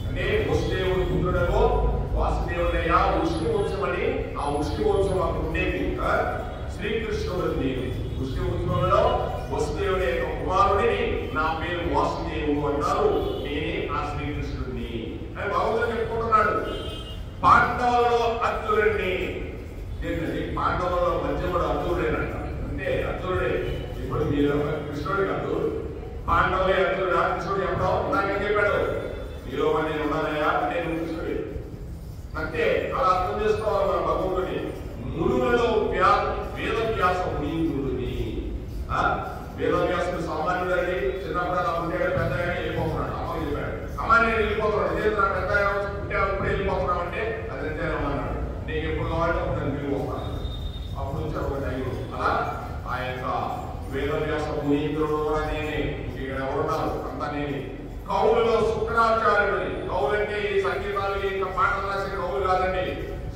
అంటే వసుదేవుడి పుత్రుడకు వాసుదేవుడయ్యా. ముష్టి వంశమని ఆ ముష్టి వంశం అక్కడ ఉండేది. శ్రీకృష్ణుడు నేను ముష్టి వంశంలో వసుదేవుడి యొక్క కుమారుడిని, నా పేరు వాసుదేవుడు అంటారు, నేనే ఆ శ్రీకృష్ణుడిని అని భగవంతుడు చెప్పుకుంటున్నాడు. పాండవులలో అర్జునుడిని. ఏంటండి పాండవులలో మధ్యముడు అర్జునుడేనంట. అంటే అర్జునుడే. ఇప్పుడు మీరు కృష్ణుడు కాదు, పాండవులే అర్జునుడు. కృష్ణుడు చెప్పడం నాకేం చెప్పాడు, నీలో నేను ఉన్నానయ్యా అంటే నువ్వు కృష్ణుడే. అంటే అలా అర్థం చేసుకోవాలి మన భగవంతుడిని. మునులలో వేదవ్యాస మునీంద్రుడిని. వేదవ్యాసుడు సామాన్యుడండి, చిన్నప్పుడు అలా ఉంటాడు, పెద్దగా వెళ్ళిపోతున్నాడు. అమ్మ చెప్పాడు, అమ్మాయి వెళ్ళిపోతున్నాడు. లేదు నా పెద్ద పుట్టే అప్పుడు వెళ్ళిపోతున్నావు అంటే అది ఎంతైనా అన్నాడు. నీకు ఎప్పుడు కావాలంటే అప్పుడు నేను తిరిగి వస్తాను. అప్పుడు నుంచి ఒక టైం అలా ఆ యొక్క వేదవ్యాస మునీంద్రుడు కూడా నేనే, ఇక్కడ ఎవరున్నారు అంతా నేనే. కవులలో శుక్రాచార్యుడి. కవులంటే ఈ సంగీతాలు ఇంకా పాటలు రాసిన కవులు కాదండి.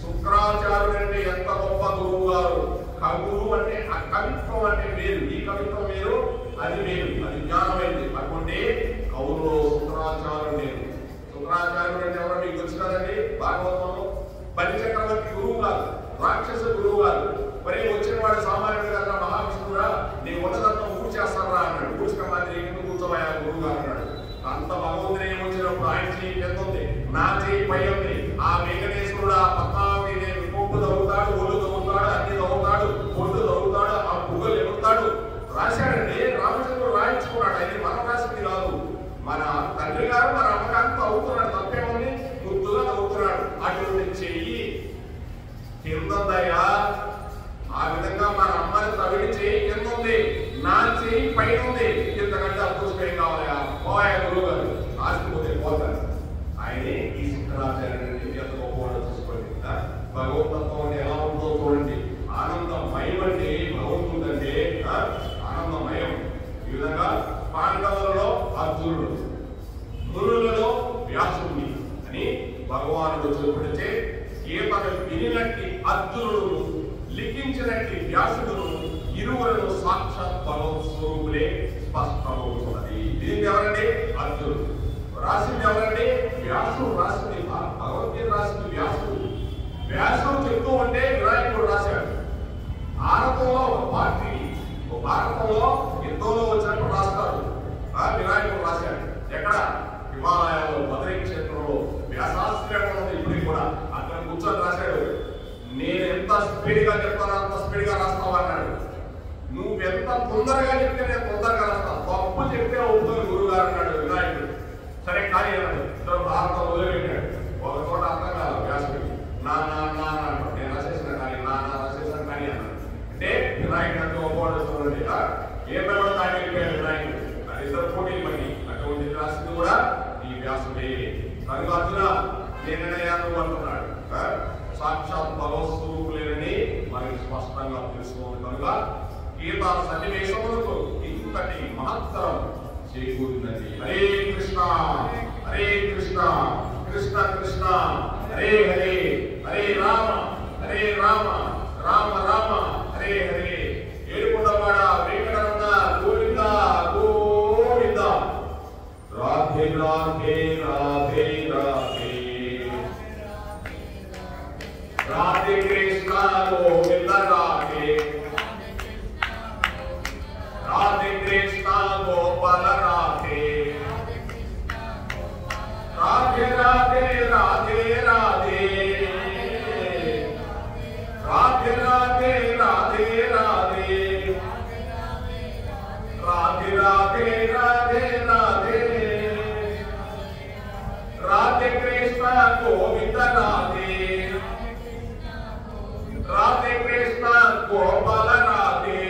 శుక్రాచార్యుడు అంటే ఎంత గొప్ప గురువు గారు. కవులు అంటే ఆ కవిత్వం అంటే వేరు, ఈ కవిత్వం వేరు, అది వేరు, అది జ్ఞానమైంది. అటువంటి కవులలో శుక్రాచార్యుడు నేను. శుక్రాచార్యుడు అంటే ఎవరో మీకు తెలుసు కదండి, భాగవతంలో బలిచక్రవర్తి గురువు కాదు, రాక్షస గురువు కాదు. మరి వచ్చిన వాడు సామాన్యుడు కదా, మహావిష్ణువురా నీ ఉన్నదంతా ఊడ్చేస్తారా అన్నాడు. ఊడ్చుకోమని ఎందుకు కూర్చోబోయా గురువు గారు అన్నాడు. అంత భగవంతుని ఏమొచ్చినప్పుడు ఆయన చేయి పెద్ద ఉంది, నా చేయి పై ఉంది. ఆ వెంకటేశ్వరుడు ఆ పద్మావతి దేవి పొట్టు తవ్వుతాడు, ఒళ్ళు తవ్వుతాడు, అన్ని తవ్వుతాడు, పొట్టు తవ్వుతాడు, ఆ పువ్వులు ఎగుతాడు. రాశాడండి రామచంద్రుడు, రాయించుకున్నాడు. అది మనం రాసింది కాదు, మన తండ్రి గారు మన అమ్మగారు తవ్వుతున్నాడు. తప్పేముంది, ముద్దుగా తవ్వుతున్నాడు. అటువంటి చెయ్యి కిందయ్యా, సూచించినట్టు వ్యాసుడు ఇరువురు సాక్షాత్ భగవత్ స్వరూపులే స్పష్టమవుతున్నది. దీన్ని ఎవరండి? అర్జునుడు రాసింది ఎవరండి? వ్యాసుడు రాసింది. భగవద్గీత రాసింది వ్యాసుడు. వ్యాసుడు చెప్తూ ఉంటే వినాయకుడు రాశాడు. భారతంలో ఒక పార్టీ, భారతంలో యుద్ధంలో వచ్చినప్పుడు రాస్తారు. వినాయకుడు రాశాడు. ఎక్కడ? హిమాలయాల్లో బద్రీ క్షేత్రంలో వ్యాసాశ్రమంలో ఇప్పటికి కూడా అక్కడ కూర్చొని రాశాడు. నేను ఎంత స్పీడ్గా చెప్తానో అంత స్పీడ్గా రాస్తావు అన్నాడు. నువ్వు ఎంత తొందరగా చెప్తే నేను తొందరగా రాస్తాను, తప్పు చెప్తే అవుతుంది గురువు గారు అన్నాడు వినాయకుడు. సరే కానీ అన్నాడు. ఇద్దరు భారతం వదిలిపెట్టాడు. ఒక చోట అర్థం కాదు వ్యాసుడికి. నా నా నా అన్నాడు. నేను రాసేసిన కానీ నా నా రాసేసాను కానీ అన్నాడు. అంటే వినాయకుడు అంటే ఒప్పుకోవడం చూడండి. ఏమైనా కూడా దాటి వెళ్ళిపోయాడు వినాయకుడు. అది ఇద్దరు పోటీలు పడి అటువంటి రాసింది కూడా ఈ వ్యాసుడే. కనుక అర్జున నేనయాను అంటున్నాడు. సాక్షాత్ భగవస్వరూపులేనని మనకి స్పష్టంగా తెలుసుకోవాలి. కనుక గీతా సన్నివేశములకు ఇంతటి మహత్తరం చేకూరిందండి. హరే కృష్ణ హరే కృష్ణ కృష్ణ కృష్ణ హరే హరే హరే రామ హరే రామ రామ రామ హరే హరే. ఏడుకొండవాడ వెంకటరమణ గోవింద గోవింద. రాధే రాధే రాధే రాధే రాధే కృష్ణ గోవింద రాధే రాధే కృష్ణ గోపాల రాధే రాధే రాధే రాధే రాధే రాధే రాధే రాధే రాధే రాధే రాధే రాధే రాధే రాధే కృష్ణ గోవింద రాధే రాధే కృష్ణ గోపాల రాధే.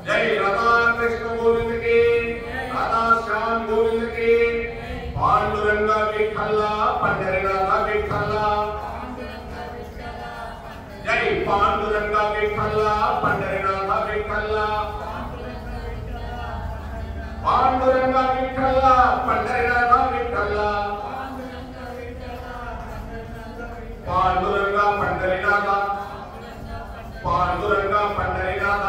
జై రాధా కృష్ణ గోవింద కి, రాధా శ్యామ్ గోవింద కి. పాండురంగ విఠల పండరినాథ విఠల. జై పాండురంగ విఠల పండరినాథ విఠల. పాండురంగ విఠల పండరినాథ విఠల. పాండురంగ పండరినాథ పాండురంగ పండరినాథ.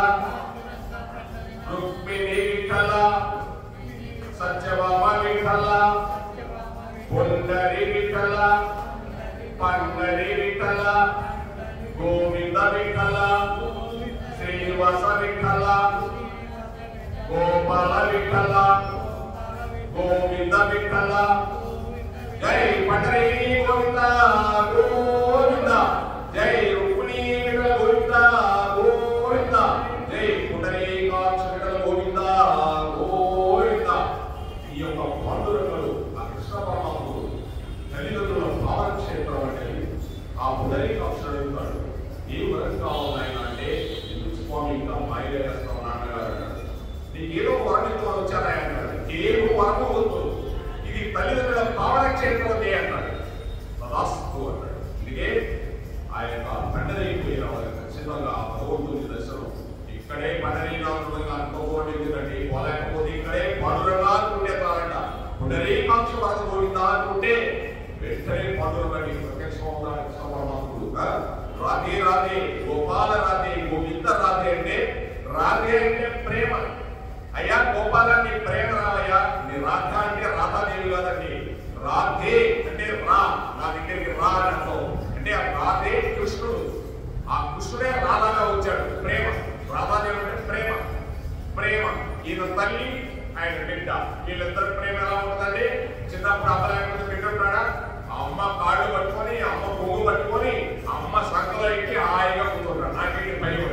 రుక్మిణి విఠల సత్యభామ విఠల పుండరి విఠల పండరి విఠల గోవింద విఠల శ్రీనివాస విఠల గోపాల విఠల గోవింద విఠల. జై పండరి గోవింద గోవింద. జై రుక్మిణి విఠల గోవింద గోవింద. జై పుండరీకాక్ష విఠల గోవింద గోవింద. ఈ యొక్క పాండురంగులు ఆ కృష్ణ పరమాత్ముడు తల్లిదండ్రుల భావన క్షేత్రం అంటే ఆ పుండరీకాక్ష అడుగుతాడు. ఏ వరం కావాలైనా అంటే ఎందుకు స్వామి ఇంకా బయలుదేరేస్తాం నాన్నగారు అన్నాడు. నీకు ఏదో వరణితో వచ్చారా అన్నాడు. ఏదో వరము వద్దు, ఇది తల్లిదండ్రుల భావన క్షేత్రం అన్నాడు. తదాస్తు అన్నాడు. అందుకే ఆ యొక్క పండరైపోయి రావాలి ఖచ్చితంగా భగవంతుని దర్శనం ఇక్కడే పండరీనాథుడుగా అనుకోకూడదు. ఎందుకంటే పోలేకపోతే ఇక్కడే పాండురంగా ఉండేతారంట. పుండరీకాక్ష వరద గోవిందా అనుకుంటే వెంటనే పాండురంగానికి ప్రత్యక్షం అవుతాడు కృష్ణ పరమాత్ముడు. రాధే రాధే గోపాల రాధే గోవింద రాధే అంటే రాధే అంటే ప్రేమ. అయ్యా గోపాలాన్ని ప్రేమ రావయ్యా. నీ రాధ అంటే రాధాదేవి కాదండి. రాధే అంటే రా, నా దగ్గరికి రా అని అర్థం. అంటే ఆ రాధే కృష్ణుడు. ఆ కృష్ణుడే రాధాగా వచ్చాడు. ప్రేమ. రాధాదేవి అంటే ప్రేమ. ప్రేమ. ఈయన తల్లి, ఆయన బిడ్డ, వీళ్ళిద్దరు ప్రేమ ఎలా ఉంటుందండి? చిన్నప్పుడు అమ్మలేకపోతే బిడ్డ ఉంటాడా? అమ్మ కాళ్ళు పట్టుకొని, అమ్మ పొంగు పట్టుకొని, అమ్మ సంకలో ఎక్కి హాయిగా కూర్చుంటాడు. నాకేంటి భయం.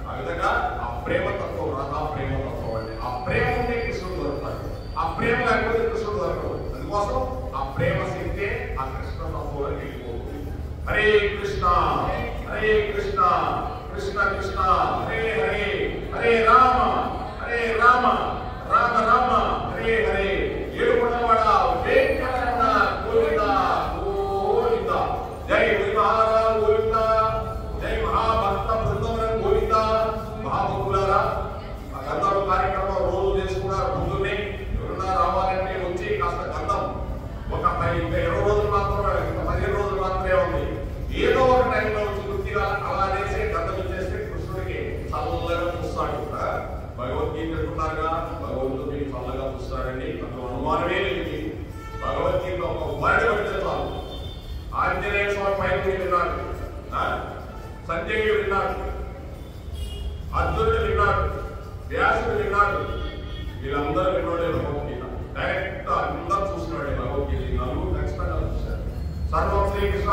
ఆ విధంగా ఆ ప్రేమ తత్వం రాధా ప్రేమ తత్వం అంటే ఆ ప్రేమ ఉంటే కృష్ణుడు దొరుకుతాడు. ఆ ప్రేమ లేకపోతే కృష్ణుడు దొరకడు. అందుకోసం ఆ ప్రేమ శక్తే ఆ కృష్ణ తత్వంలోకి వెళ్ళిపోతుంది. హరే కృష్ణ హరే కృష్ణ కృష్ణ కృష్ణ హరే హరే హరే రామ హరే రామ రామ రామ హరే హరే. ఏడుకొండవాడ వెంకటరమణ గోవింద గోవింద. జై మహారాజ గోవింద. జై మహాభక్త బృందం గోవింద. మహాభక్తులారా ఆ గంధం కార్యక్రమం రోజు చేసుకున్నారు. ముందునే ఎవరన్నా రావాలంటే వచ్చి కాస్త గంధం ఒక 20 రోజులు మాత్రమే, 15 రోజులు మాత్రమే ఉంది. ఏదో ఒక టైంలో వచ్చి గుర్తిగా అలా చేసే గంధం ఇచ్చేస్తే కృష్ణుడికి చల్లగా చూస్తాడు. భగవద్గీత అంటున్నారుగా, భగవంతుడు మీకు చల్లగా చూస్తాడండి, అందులో అనుమానమే లేదు. భగవద్గీత ఒక వర్డ్ పడితే చాలు. ఆంజనేయ స్వామి పైన విన్నాడు, సంజయుడు విన్నాడు, అర్జునుడు విన్నాడు, వ్యాసుడు విన్నాడు, వీళ్ళందరూ విన్నాడే భగవద్గీత. డైరెక్ట్ అందరూ చూస్తున్నాడే భగవద్గీత. నలుగురు ఖచ్చితంగా చూశారు. సర్వం శ్రీకృష్ణ